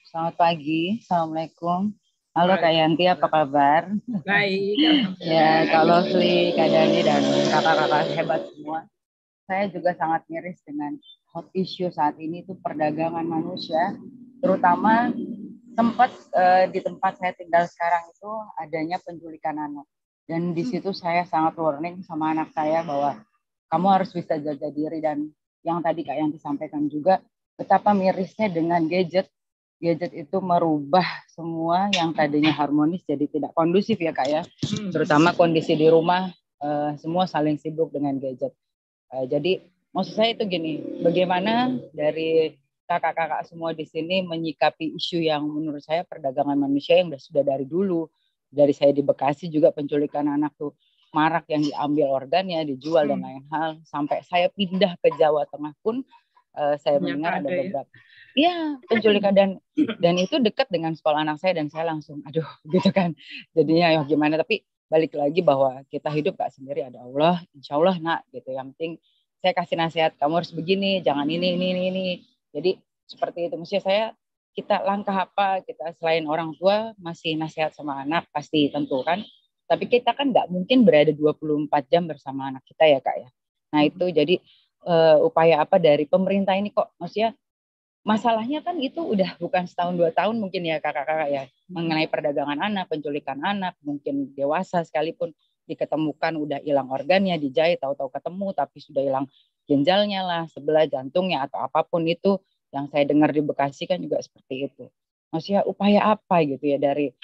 Speaker 5: Selamat pagi, Assalamualaikum. Halo Kak Yanti, apa kabar?
Speaker 1: Baik.
Speaker 5: Ya, Kak Lovely, Kak Dani, dan kakak-kakak hebat semua. Saya juga sangat miris dengan hot issue saat ini, itu perdagangan manusia. Terutama sempat di tempat saya tinggal sekarang itu adanya penculikan anak. Dan di situ saya sangat warning sama anak saya bahwa kamu harus bisa jaga diri. Dan yang tadi Kak Yanti sampaikan juga, betapa mirisnya dengan gadget. Gadget itu merubah semua yang tadinya harmonis jadi tidak kondusif ya Kak ya. Terutama kondisi di rumah, semua saling sibuk dengan gadget. Jadi maksud saya itu gini, bagaimana dari kakak-kakak semua di sini menyikapi isu yang menurut saya perdagangan manusia yang sudah dari dulu. Dari saya di Bekasi juga penculikan anak tuh marak, yang diambil organnya, dijual dan lain hal. Sampai saya pindah ke Jawa Tengah pun saya mendengar ada beberapa penculikan dan itu dekat dengan sekolah anak saya, dan saya langsung aduh gitu kan, jadinya ya gimana. Tapi balik lagi bahwa kita hidup gak sendiri, ada Allah, insya Allah nak gitu. Yang penting saya kasih nasihat, kamu harus begini, jangan ini. Jadi seperti itu. Maksudnya kita langkah apa, kita selain orang tua masih nasihat sama anak pasti tentu kan, tapi kita kan nggak mungkin berada 24 jam bersama anak kita ya Kak ya. Nah itu jadi upaya apa dari pemerintah ini kok, maksudnya masalahnya kan itu udah bukan setahun 2 tahun mungkin ya kakak-kakak ya, mengenai perdagangan anak, penculikan anak, mungkin dewasa sekalipun diketemukan udah hilang organnya, dijahit tahu-tahu ketemu tapi sudah hilang ginjalnya lah, sebelah jantungnya atau apapun itu. Yang saya dengar di Bekasi kan juga seperti itu. Maksudnya upaya apa gitu ya dari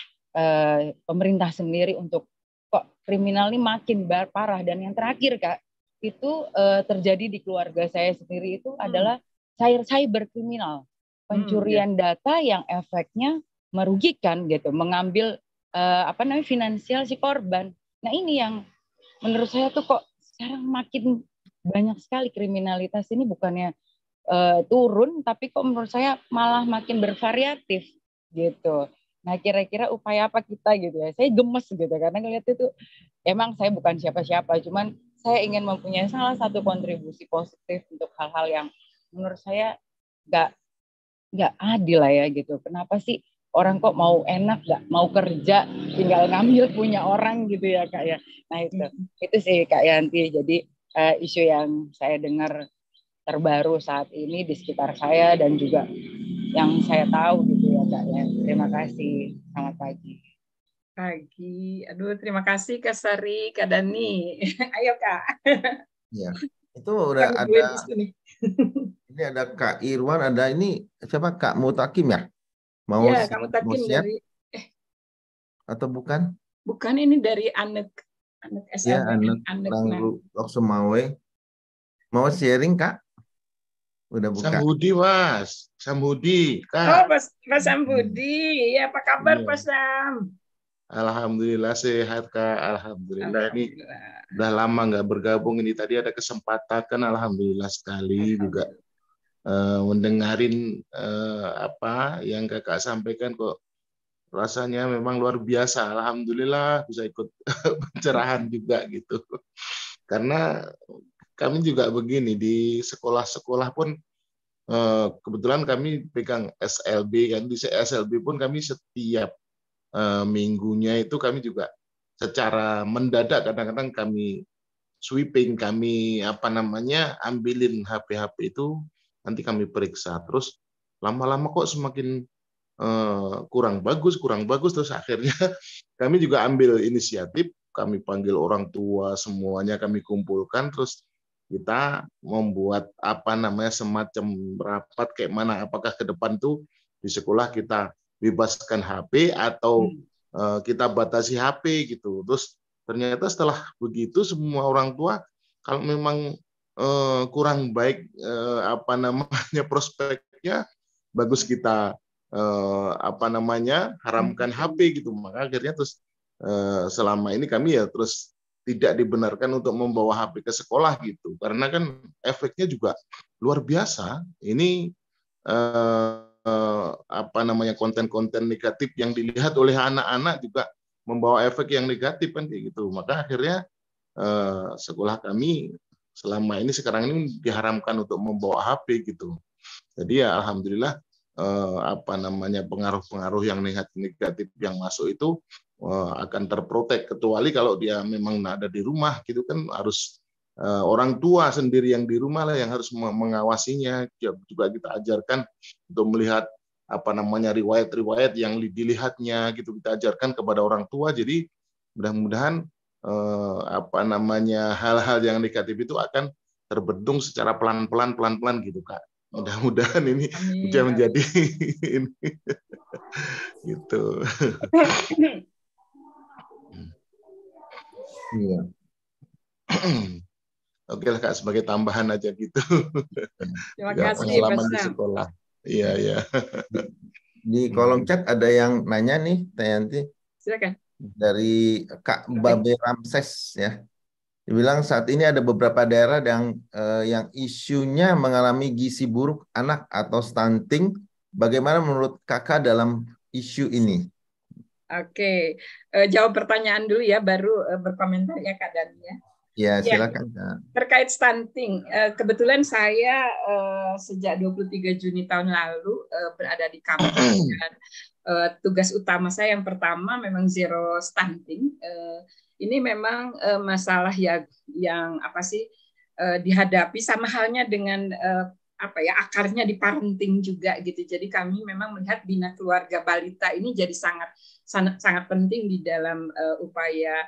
Speaker 5: pemerintah sendiri untuk kok kriminal ini makin parah. Dan yang terakhir Kak, itu terjadi di keluarga saya sendiri itu adalah cyberkriminal, pencurian data yang efeknya merugikan gitu, mengambil finansial si korban. Nah ini yang menurut saya tuh kok sekarang makin banyak sekali kriminalitas ini, bukannya turun, tapi kok menurut saya malah makin bervariatif gitu. Nah kira-kira upaya apa kita gitu ya? Saya gemes gitu karena ngeliat itu, emang saya bukan siapa-siapa, cuman saya ingin mempunyai salah satu kontribusi positif untuk hal-hal yang menurut saya nggak adil lah ya gitu. Kenapa sih orang kok mau enak, nggak mau kerja, tinggal ngambil punya orang gitu ya Kak ya. Nah itu sih Kak Yanti. Jadi isu yang saya dengar terbaru saat ini di sekitar saya dan juga yang saya tahu gitu ya Kak ya. Terima kasih. Selamat pagi.
Speaker 1: Aduh terima kasih Kak Sari, Kak Dani. Ayo Kak.
Speaker 2: Ya, itu udah ada. Ini ada Kak Irwan, ada ini siapa, Kak Mutakim ya? Mau
Speaker 1: ya, Kak Mutakim dari
Speaker 2: atau bukan?
Speaker 1: Bukan, ini dari anak
Speaker 2: Ya,
Speaker 1: SLBM
Speaker 2: anak Loksemawe. Mau sharing, Kak? Udah buka.
Speaker 6: Sambudi, Mas. Sambudi, Kak.
Speaker 1: Oh, Mas Sambudi. Ya, apa kabar, Pak Sam?
Speaker 6: Alhamdulillah sehat, Kak. Alhamdulillah. Ini udah lama nggak bergabung. Ini tadi ada kesempatan, kan alhamdulillah sekali juga mendengarin apa yang Kakak sampaikan, kok rasanya memang luar biasa. Alhamdulillah bisa ikut pencerahan juga gitu. Karena kami juga begini, di sekolah-sekolah pun kebetulan kami pegang SLB kan. Di SLB pun kami setiap minggunya itu kami juga secara mendadak kadang-kadang kami sweeping, kami ambilin HP-HP itu, nanti kami periksa. Terus lama-lama kok semakin kurang bagus, terus akhirnya kami juga ambil inisiatif, kami panggil orang tua semuanya, kami kumpulkan, terus kita membuat semacam rapat kayak mana, apakah ke depan tuh di sekolah kita bebaskan HP atau kita batasi HP gitu. Terus ternyata setelah begitu semua orang tua kalau memang kurang baik prospeknya, bagus kita haramkan HP gitu. Maka akhirnya terus selama ini kami ya terus tidak dibenarkan untuk membawa HP ke sekolah gitu, karena kan efeknya juga luar biasa. Ini konten-konten negatif yang dilihat oleh anak-anak juga membawa efek yang negatif kan kayak gitu. Maka akhirnya sekolah kami selama ini sekarang ini diharamkan untuk membawa HP gitu. Jadi ya alhamdulillah pengaruh-pengaruh yang negatif yang masuk itu akan terprotek, kecuali kalau dia memang ada di rumah gitu kan, harus orang tua sendiri yang di rumah lah yang harus mengawasinya. Juga kita ajarkan untuk melihat riwayat-riwayat yang dilihatnya gitu, kita ajarkan kepada orang tua. Jadi mudah-mudahan hal-hal yang negatif itu akan terbendung secara pelan-pelan gitu, Kak. Mudah-mudahan ini bisa menjadi ini gitu.
Speaker 2: Iya.
Speaker 6: Oke lah, Kak, sebagai tambahan aja gitu.
Speaker 1: Terima kasih,
Speaker 6: pengalaman di sekolah. Iya.
Speaker 2: Di kolom chat ada yang nanya nih, Tayanti.
Speaker 1: Silakan.
Speaker 2: Dari Kak Babe Ramses ya. Dibilang saat ini ada beberapa daerah yang isunya mengalami gizi buruk anak atau stunting. Bagaimana menurut Kakak dalam isu ini?
Speaker 1: Oke, jawab pertanyaan dulu ya, baru berkomentar ya Kak Dani ya.
Speaker 2: Ya, silakan Kak.
Speaker 1: Terkait stunting, kebetulan saya sejak 23 Juni tahun lalu berada di kampus dan tugas utama saya yang pertama memang zero stunting. Ini memang masalah yang dihadapi sama halnya dengan akarnya di parenting juga gitu. Jadi kami memang melihat bina keluarga balita ini jadi sangat penting di dalam upaya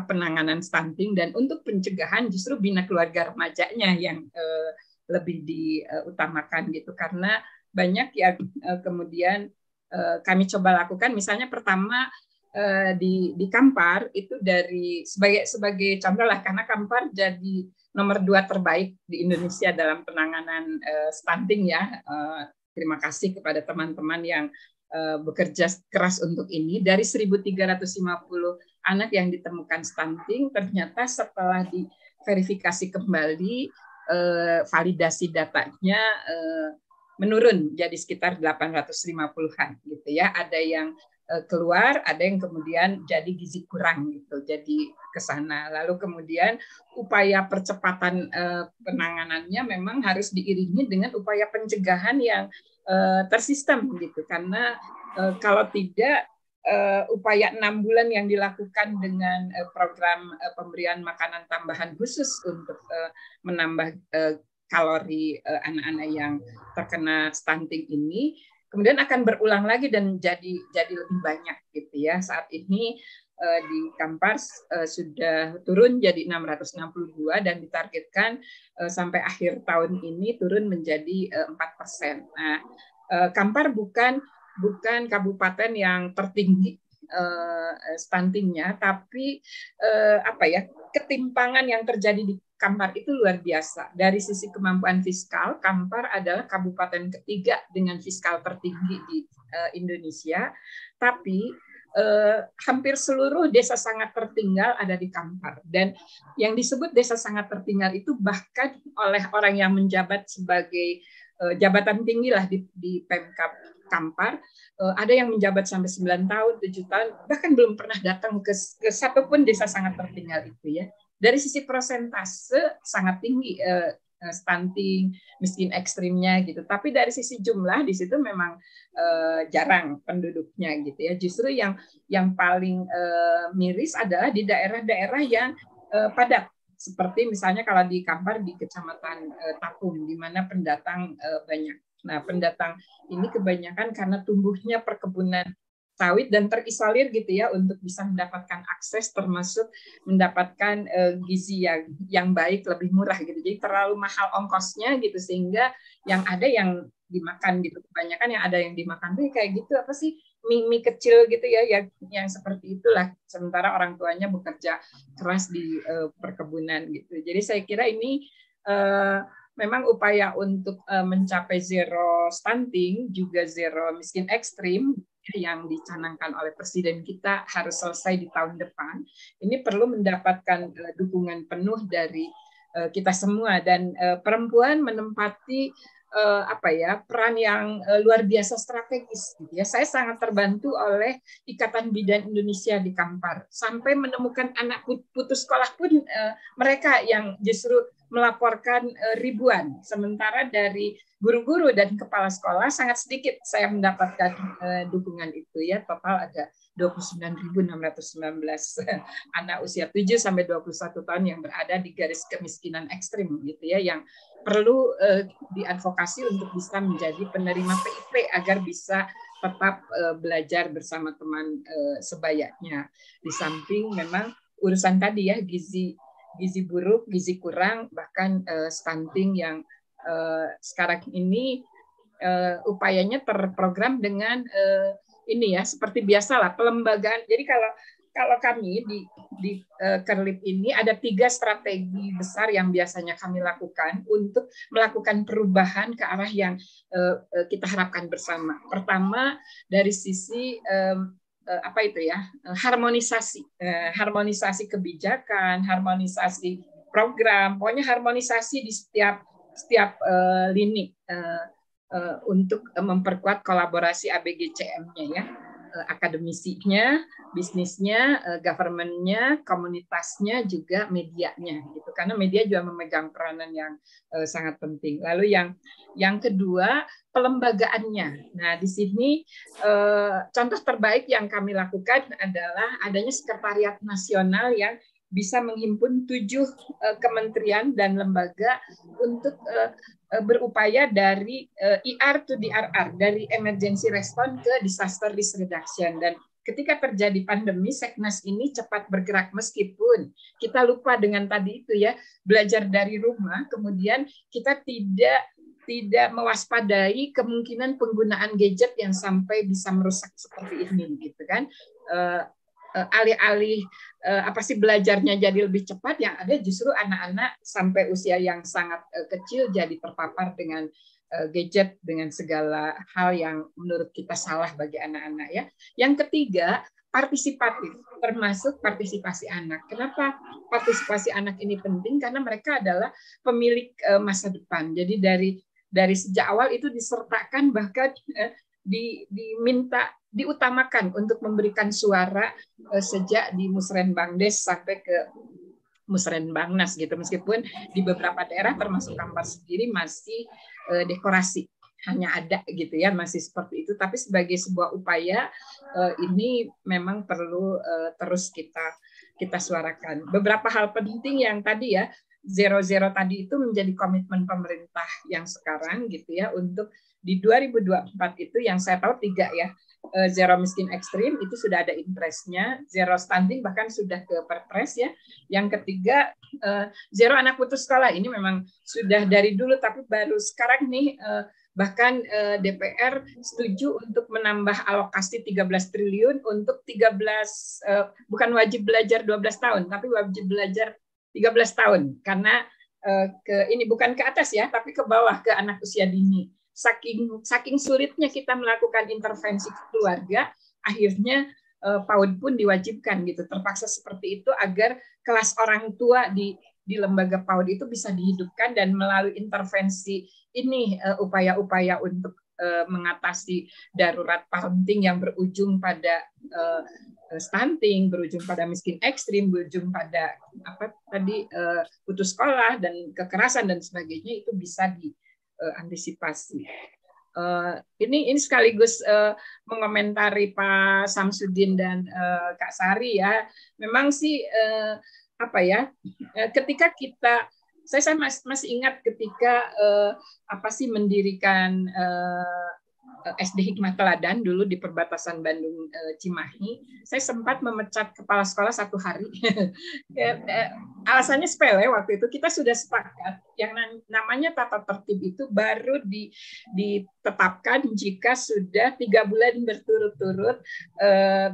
Speaker 1: penanganan stunting, dan untuk pencegahan justru bina keluarga remajanya yang lebih diutamakan gitu, karena banyak yang kemudian kami coba lakukan. Misalnya pertama di Kampar itu sebagai contoh lah, karena Kampar jadi nomor 2 terbaik di Indonesia dalam penanganan stunting ya. Terima kasih kepada teman-teman yang bekerja keras untuk ini. Dari 1.350 anak yang ditemukan stunting, ternyata setelah diverifikasi kembali, validasi datanya menurun jadi sekitar 850-an gitu ya. Ada yang keluar, ada yang kemudian jadi gizi kurang gitu, jadi ke sana. Lalu kemudian upaya percepatan penanganannya memang harus diiringi dengan upaya pencegahan yang tersistem gitu, karena kalau tidak upaya 6 bulan yang dilakukan dengan program pemberian makanan tambahan khusus untuk menambah kalori anak-anak yang terkena stunting ini kemudian akan berulang lagi dan jadi lebih banyak gitu ya. Saat ini di Kampar sudah turun jadi 662 dan ditargetkan sampai akhir tahun ini turun menjadi 4%. Nah, Kampar bukan kabupaten yang tertinggi stuntingnya, tapi ketimpangan yang terjadi di Kampar itu luar biasa. Dari sisi kemampuan fiskal, Kampar adalah kabupaten ketiga dengan fiskal tertinggi di Indonesia, tapi hampir seluruh desa sangat tertinggal ada di Kampar. Dan yang disebut desa sangat tertinggal itu bahkan oleh orang yang menjabat sebagai jabatan tinggi lah di Pemkab Kampar, ada yang menjabat sampai 9 tahun, 7 tahun, bahkan belum pernah datang ke satupun desa sangat tertinggal itu ya. Dari sisi persentase sangat tinggi stunting, miskin ekstrimnya gitu. Tapi dari sisi jumlah di situ memang jarang penduduknya gitu ya. Justru yang paling miris adalah di daerah-daerah yang padat. Seperti misalnya kalau di Kampar di Kecamatan Tapung, di mana pendatang banyak. Nah, pendatang ini kebanyakan karena tumbuhnya perkebunan sawit dan terisolir gitu ya untuk bisa mendapatkan akses termasuk mendapatkan gizi yang baik lebih murah gitu. Jadi terlalu mahal ongkosnya gitu sehingga yang ada yang dimakan gitu. Kebanyakan yang ada yang dimakan tuh kayak gitu apa sih mie kecil gitu ya yang seperti itulah. Sementara orang tuanya bekerja keras di perkebunan gitu. Jadi saya kira ini memang upaya untuk mencapai zero stunting juga zero miskin ekstrim yang dicanangkan oleh Presiden kita harus selesai di tahun depan. Ini perlu mendapatkan dukungan penuh dari kita semua dan perempuan menempati peran yang luar biasa strategis. Gitu ya. Saya sangat terbantu oleh Ikatan Bidan Indonesia di Kampar. Sampai menemukan anak putus sekolah pun mereka yang justru melaporkan ribuan. Sementara dari guru-guru dan kepala sekolah sangat sedikit saya mendapatkan dukungan itu ya. Total ada 29.619 anak usia 7 sampai 21 tahun yang berada di garis kemiskinan ekstrim gitu ya, yang perlu diadvokasi untuk bisa menjadi penerima PIP agar bisa tetap belajar bersama teman sebayanya. Di samping memang urusan tadi ya gizi buruk, gizi kurang, bahkan stunting yang sekarang ini upayanya terprogram dengan ini ya seperti biasalah pelembagaan. Jadi kalau kami di Kerlip ini ada 3 strategi besar yang biasanya kami lakukan untuk melakukan perubahan ke arah yang kita harapkan bersama. Pertama dari sisi harmonisasi kebijakan, harmonisasi program, pokoknya harmonisasi di setiap lini untuk memperkuat kolaborasi ABGCM-nya ya, akademisinya, bisnisnya, government-nya, komunitasnya, juga medianya gitu. Karena media juga memegang peranan yang sangat penting. Lalu yang kedua, pelembagaannya. Nah, di sini contoh terbaik yang kami lakukan adalah adanya sekretariat nasional yang bisa menghimpun 7 kementerian dan lembaga untuk berupaya dari ER to DRR, dari emergency response ke disaster risk reduction. Dan ketika terjadi pandemi, Seknas ini cepat bergerak meskipun kita lupa dengan tadi itu ya, belajar dari rumah, kemudian kita tidak mewaspadai kemungkinan penggunaan gadget yang sampai bisa merusak seperti ini gitu kan. Alih-alih belajarnya jadi lebih cepat, yang ada justru anak-anak sampai usia yang sangat kecil jadi terpapar dengan gadget dengan segala hal yang menurut kita salah bagi anak-anak ya. Yang ketiga, partisipatif, termasuk partisipasi anak. Kenapa partisipasi anak ini penting? Karena mereka adalah pemilik masa depan. Jadi dari sejak awal itu disertakan, bahkan diutamakan untuk memberikan suara sejak di Musrenbangdes sampai ke Musrenbangnas gitu, meskipun di beberapa daerah termasuk Kampar sendiri masih dekorasi hanya ada gitu ya, masih seperti itu. Tapi sebagai sebuah upaya ini memang perlu terus kita suarakan. Beberapa hal penting yang tadi ya, zero tadi itu menjadi komitmen pemerintah yang sekarang gitu ya, untuk di 2024 itu yang saya tahu 3 ya. zero miskin ekstrim itu sudah ada impresnya, zero stunting bahkan sudah ke perpres ya. Yang ketiga zero anak putus sekolah, ini memang sudah dari dulu tapi baru sekarang nih bahkan DPR setuju untuk menambah alokasi 13 triliun untuk bukan wajib belajar 12 tahun tapi wajib belajar 13 tahun karena ini bukan ke atas ya tapi ke bawah ke anak usia dini. Saking sulitnya kita melakukan intervensi keluarga, akhirnya PAUD pun diwajibkan gitu, terpaksa seperti itu agar kelas orang tua di lembaga PAUD itu bisa dihidupkan dan melalui intervensi ini upaya-upaya untuk mengatasi darurat parenting yang berujung pada stunting, berujung pada miskin ekstrim, berujung pada putus sekolah dan kekerasan dan sebagainya itu bisa diantisipasi. Ini sekaligus mengomentari Pak Samsudin dan Kak Sari ya. Memang sih ketika saya masih ingat ketika mendirikan SD Hikmah Teladan dulu di perbatasan Bandung Cimahi, saya sempat memecat kepala sekolah 1 hari. Alasannya sepele waktu itu, kita sudah sepakat yang namanya tata tertib itu baru ditetapkan jika sudah 3 bulan berturut-turut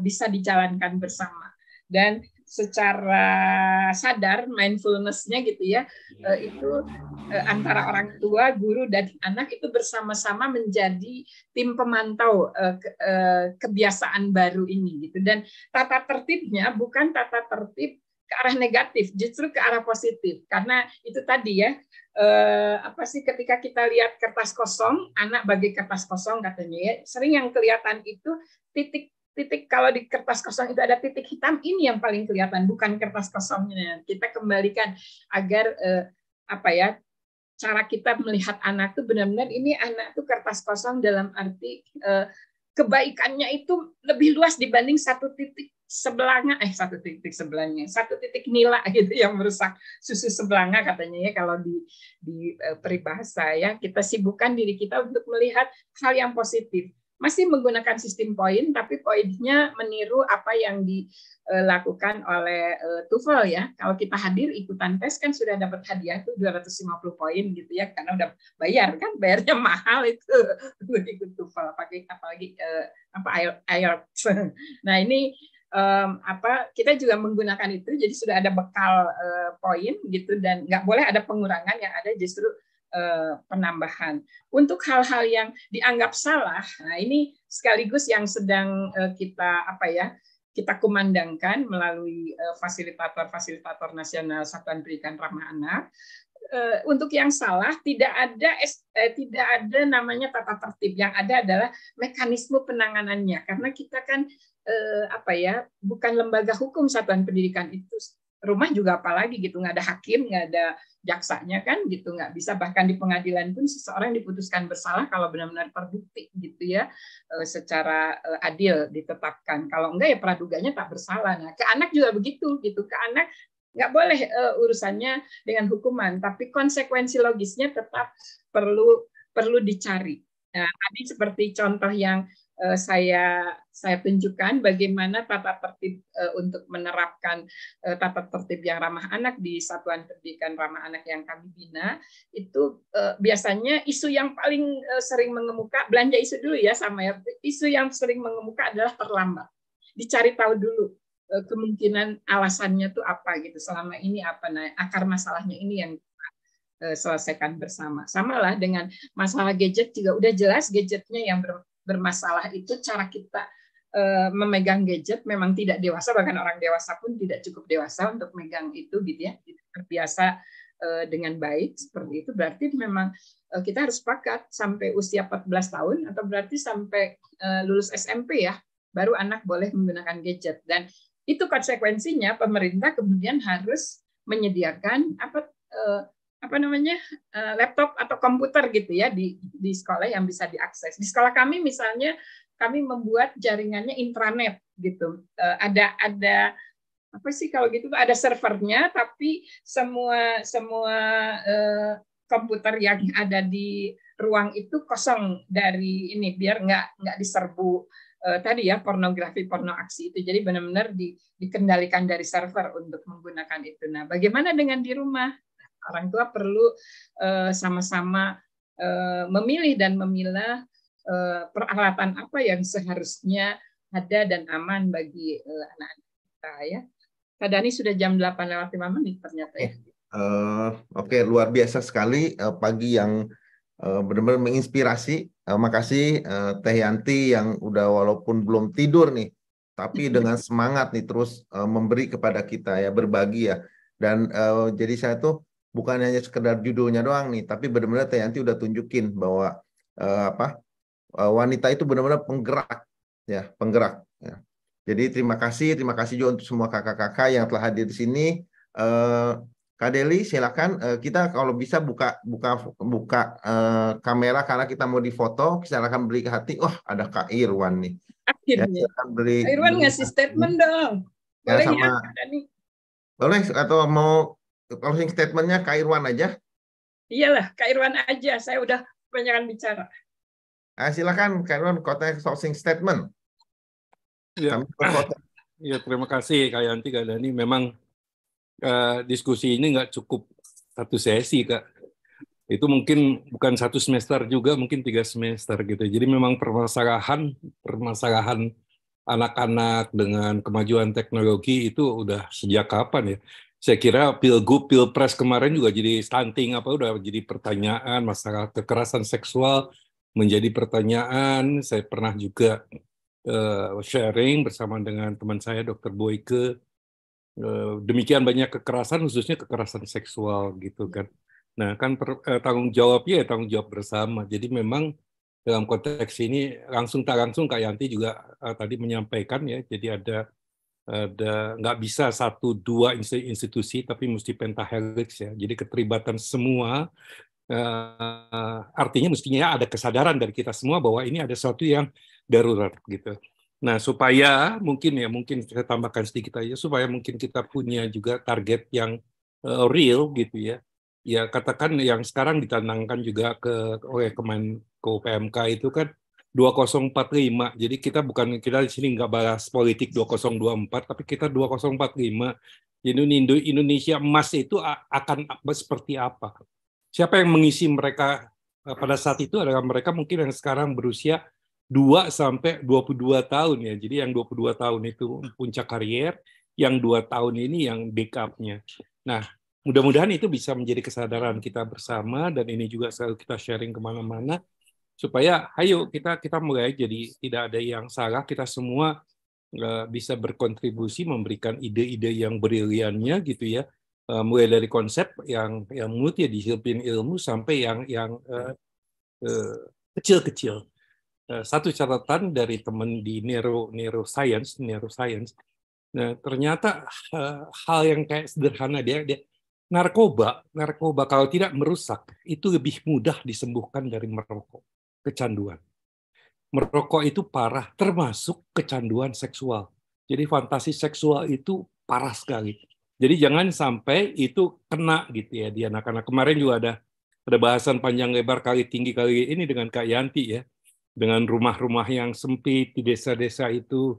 Speaker 1: bisa dijalankan bersama. Dan secara sadar mindfulness-nya gitu ya, itu antara orang tua, guru dan anak itu bersama-sama menjadi tim pemantau kebiasaan baru ini gitu. Dan tata tertibnya bukan tata tertib ke arah negatif, justru ke arah positif. Karena itu tadi ya, ketika kita lihat kertas kosong, anak bagi kertas kosong katanya ya, sering yang kelihatan itu titik kalau di kertas kosong itu ada titik hitam, ini yang paling kelihatan, bukan kertas kosongnya. Kita kembalikan agar cara kita melihat anak itu benar-benar ini anak itu kertas kosong dalam arti kebaikannya itu lebih luas dibanding satu titik nila gitu yang merusak susu sebelanga katanya ya kalau di peribahasa ya. Kita sibukkan diri kita untuk melihat hal yang positif. Masih menggunakan sistem poin, tapi poinnya meniru apa yang dilakukan oleh TOEFL ya. Kalau kita hadir ikutan tes kan sudah dapat hadiah tuh 250 poin gitu ya, karena udah bayar kan, bayarnya mahal itu ikut TOEFL, apalagi IELTS. Nah ini kita juga menggunakan itu, jadi sudah ada bekal poin gitu dan nggak boleh ada pengurangan, yang ada justru penambahan. Untuk hal-hal yang dianggap salah, nah ini sekaligus yang sedang kita kumandangkan melalui fasilitator nasional Satuan Pendidikan Ramah Anak. Untuk yang salah tidak ada namanya tata tertib, yang ada adalah mekanisme penanganannya, karena kita kan bukan lembaga hukum Satuan Pendidikan itu. Rumah juga apalagi gitu, nggak ada hakim, nggak ada jaksanya kan gitu, nggak bisa, bahkan di pengadilan pun seseorang diputuskan bersalah kalau benar-benar terbukti gitu ya, secara adil ditetapkan. Kalau enggak ya praduganya tak bersalah. Nah ke anak juga begitu gitu, ke anak nggak boleh urusannya dengan hukuman, tapi konsekuensi logisnya tetap perlu dicari. Nah tadi seperti contoh yang saya tunjukkan bagaimana tata tertib untuk menerapkan tata tertib yang ramah anak di Satuan Pendidikan Ramah Anak yang kami bina. Itu biasanya isu yang paling sering mengemuka, belanja isu dulu ya sama ya, isu yang sering mengemuka adalah terlambat. Dicari tahu dulu kemungkinan alasannya tuh apa gitu, selama ini apa, nah akar masalahnya ini yang selesaikan bersama. Sama lah dengan masalah gadget juga udah jelas gadgetnya yang bermasalah itu cara kita memegang gadget memang tidak dewasa, bahkan orang dewasa pun tidak cukup dewasa untuk megang itu gitu ya, terbiasa dengan baik seperti itu. Berarti memang kita harus sepakat sampai usia 14 tahun atau berarti sampai lulus SMP ya baru anak boleh menggunakan gadget, dan itu konsekuensinya pemerintah kemudian harus menyediakan laptop atau komputer gitu ya di sekolah yang bisa diakses. Di sekolah kami misalnya kami membuat jaringannya intranet gitu. Ada apa sih kalau gitu, ada servernya, tapi semua komputer yang ada di ruang itu kosong dari ini, biar nggak diserbu tadi ya pornografi, porno aksi itu. Jadi benar-benar dikendalikan dari server untuk menggunakan itu. Nah, bagaimana dengan di rumah? Orang tua perlu sama-sama memilih dan memilah peralatan apa yang seharusnya ada dan aman bagi anak-anak kita ya. Kak Dani sudah jam 8:05 ternyata ya.
Speaker 2: Oke, luar biasa sekali pagi yang benar-benar menginspirasi. Makasih Teh Yanti yang udah walaupun belum tidur nih, tapi dengan semangat nih terus memberi kepada kita ya, berbagi ya. Dan jadi saya tuh bukan hanya sekedar judulnya doang nih, tapi benar-benar Teh Yanti udah tunjukin bahwa wanita itu benar-benar penggerak ya, penggerak ya. Jadi terima kasih juga untuk semua kakak-kakak yang telah hadir di sini. Kak Deli, silakan kita kalau bisa buka kamera karena kita mau difoto. Silakan beri ke hati. Wah, ada Kak Irwan nih.
Speaker 1: Akhirnya. Ya, Kak Irwan ngasih statement dong. Boleh ya, Kak Dani?
Speaker 2: Boleh, atau mau closing statementnya Kak Irwan aja?
Speaker 1: Iyalah, Kak Irwan aja. Saya udah kebanyakan bicara.
Speaker 2: Silakan Kak Irwan, closing statement.
Speaker 7: Ya, terima kasih Kak Yanti, Kak Dani. Memang diskusi ini nggak cukup satu sesi, Kak. Itu mungkin bukan 1 semester juga, mungkin 3 semester gitu. Jadi memang permasalahan anak-anak dengan kemajuan teknologi itu udah sejak kapan ya? Saya kira Pilgub, Pilpres kemarin juga jadi stunting udah jadi pertanyaan, masalah kekerasan seksual menjadi pertanyaan. Saya pernah juga sharing bersama dengan teman saya Dr. Boyke, demikian banyak kekerasan, khususnya kekerasan seksual gitu kan. Nah kan tanggung jawabnya ya tanggung jawab bersama. Jadi memang dalam konteks ini langsung tak langsung Kak Yanti juga tadi menyampaikan ya. Jadi ada nggak bisa 1-2 institusi tapi mesti pentahelix ya. Jadi keterlibatan semua. Artinya mestinya ada kesadaran dari kita semua bahwa ini ada sesuatu yang darurat gitu. Nah, supaya mungkin saya tambahkan sedikit aja supaya mungkin kita punya juga target yang real gitu ya. Ya katakan yang sekarang ditanangkan juga oleh Kemenko PMK itu kan 2045. Jadi kita di sini nggak bahas politik 2024 tapi kita 2045. Jadi Indonesia emas itu akan seperti apa? Siapa yang mengisi mereka pada saat itu adalah mereka mungkin yang sekarang berusia 2 sampai 22 tahun ya. Jadi yang 22 tahun itu puncak karier, yang 2 tahun ini yang backup-nya. Nah, mudah-mudahan itu bisa menjadi kesadaran kita bersama dan ini juga selalu kita sharing kemana-mana supaya ayo kita mulai jadi tidak ada yang salah, kita semua bisa berkontribusi memberikan ide-ide yang briliannya gitu ya. Mulai dari konsep yang multidisiplin ilmu sampai yang kecil-kecil. Satu catatan dari teman di neuroscience. Nah, ternyata hal yang kayak sederhana dia narkoba kalau tidak merusak itu lebih mudah disembuhkan dari merokok, kecanduan. Merokok itu parah, termasuk kecanduan seksual. Jadi fantasi seksual itu parah sekali. Jadi jangan sampai itu kena gitu ya di anak-anak. Kemarin juga ada bahasan panjang lebar kali tinggi kali ini dengan Kak Yanti ya. Dengan rumah-rumah yang sempit di desa-desa itu,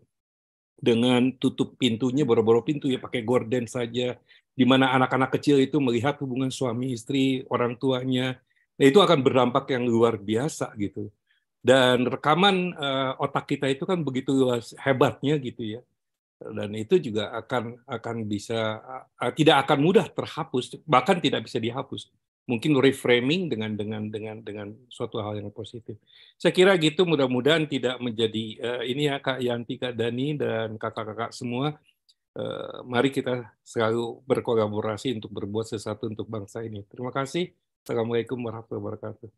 Speaker 7: dengan tutup pintunya, boro-boro pintu ya pakai gorden saja, di mana anak-anak kecil itu melihat hubungan suami istri, orang tuanya. Nah, itu akan berdampak yang luar biasa gitu. Dan rekaman otak kita itu kan begitu hebatnya gitu ya. Dan itu juga akan bisa tidak akan mudah terhapus, bahkan tidak bisa dihapus. Mungkin reframing dengan suatu hal yang positif. Saya kira gitu, mudah-mudahan tidak menjadi ini ya Kak Yanti, Kak Dani dan kakak-kakak semua. Mari kita selalu berkolaborasi untuk berbuat sesuatu untuk bangsa ini. Terima kasih. Assalamualaikum warahmatullahi wabarakatuh.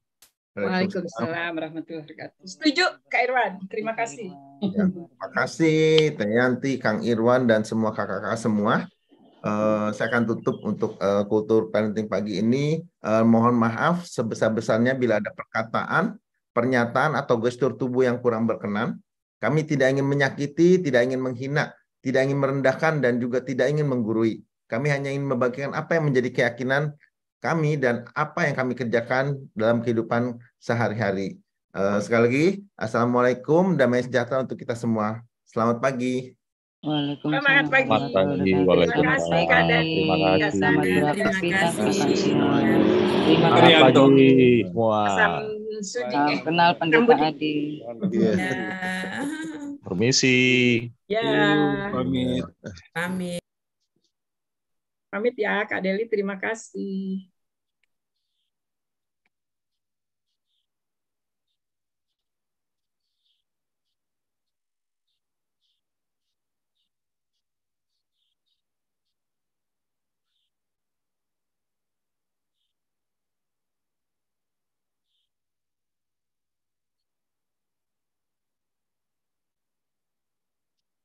Speaker 1: Waalaikumsalam warahmatullahi wabarakatuh. Setuju, Kak Irwan. Terima kasih.
Speaker 2: Ya, terima kasih Teh Yanti, Kang Irwan, dan semua kakak-kakak semua. Saya akan tutup untuk kultur parenting pagi ini. Mohon maaf sebesar-besarnya bila ada perkataan, pernyataan, atau gestur tubuh yang kurang berkenan. Kami tidak ingin menyakiti, tidak ingin menghina, tidak ingin merendahkan, dan juga tidak ingin menggurui. Kami hanya ingin membagikan apa yang menjadi keyakinan kami dan apa yang kami kerjakan dalam kehidupan sehari-hari. Sekali lagi, Assalamualaikum, damai sejahtera untuk kita semua. Selamat pagi.
Speaker 5: Waalaikumsalam.
Speaker 1: Selamat pagi. Terima kasih Kak Dani.
Speaker 3: Terima kasih.
Speaker 5: Selamat
Speaker 4: Terima
Speaker 5: beraktivitas.
Speaker 4: kasih.
Speaker 5: Terima
Speaker 3: Selamat
Speaker 5: kasih.
Speaker 3: pagi semua.
Speaker 5: Salam kenal Pendeta Adi.
Speaker 4: Ya.
Speaker 3: Permisi.
Speaker 1: Ya.
Speaker 7: Pamit.
Speaker 4: Pamit.
Speaker 1: Pamit ya Kak Deli, terima kasih.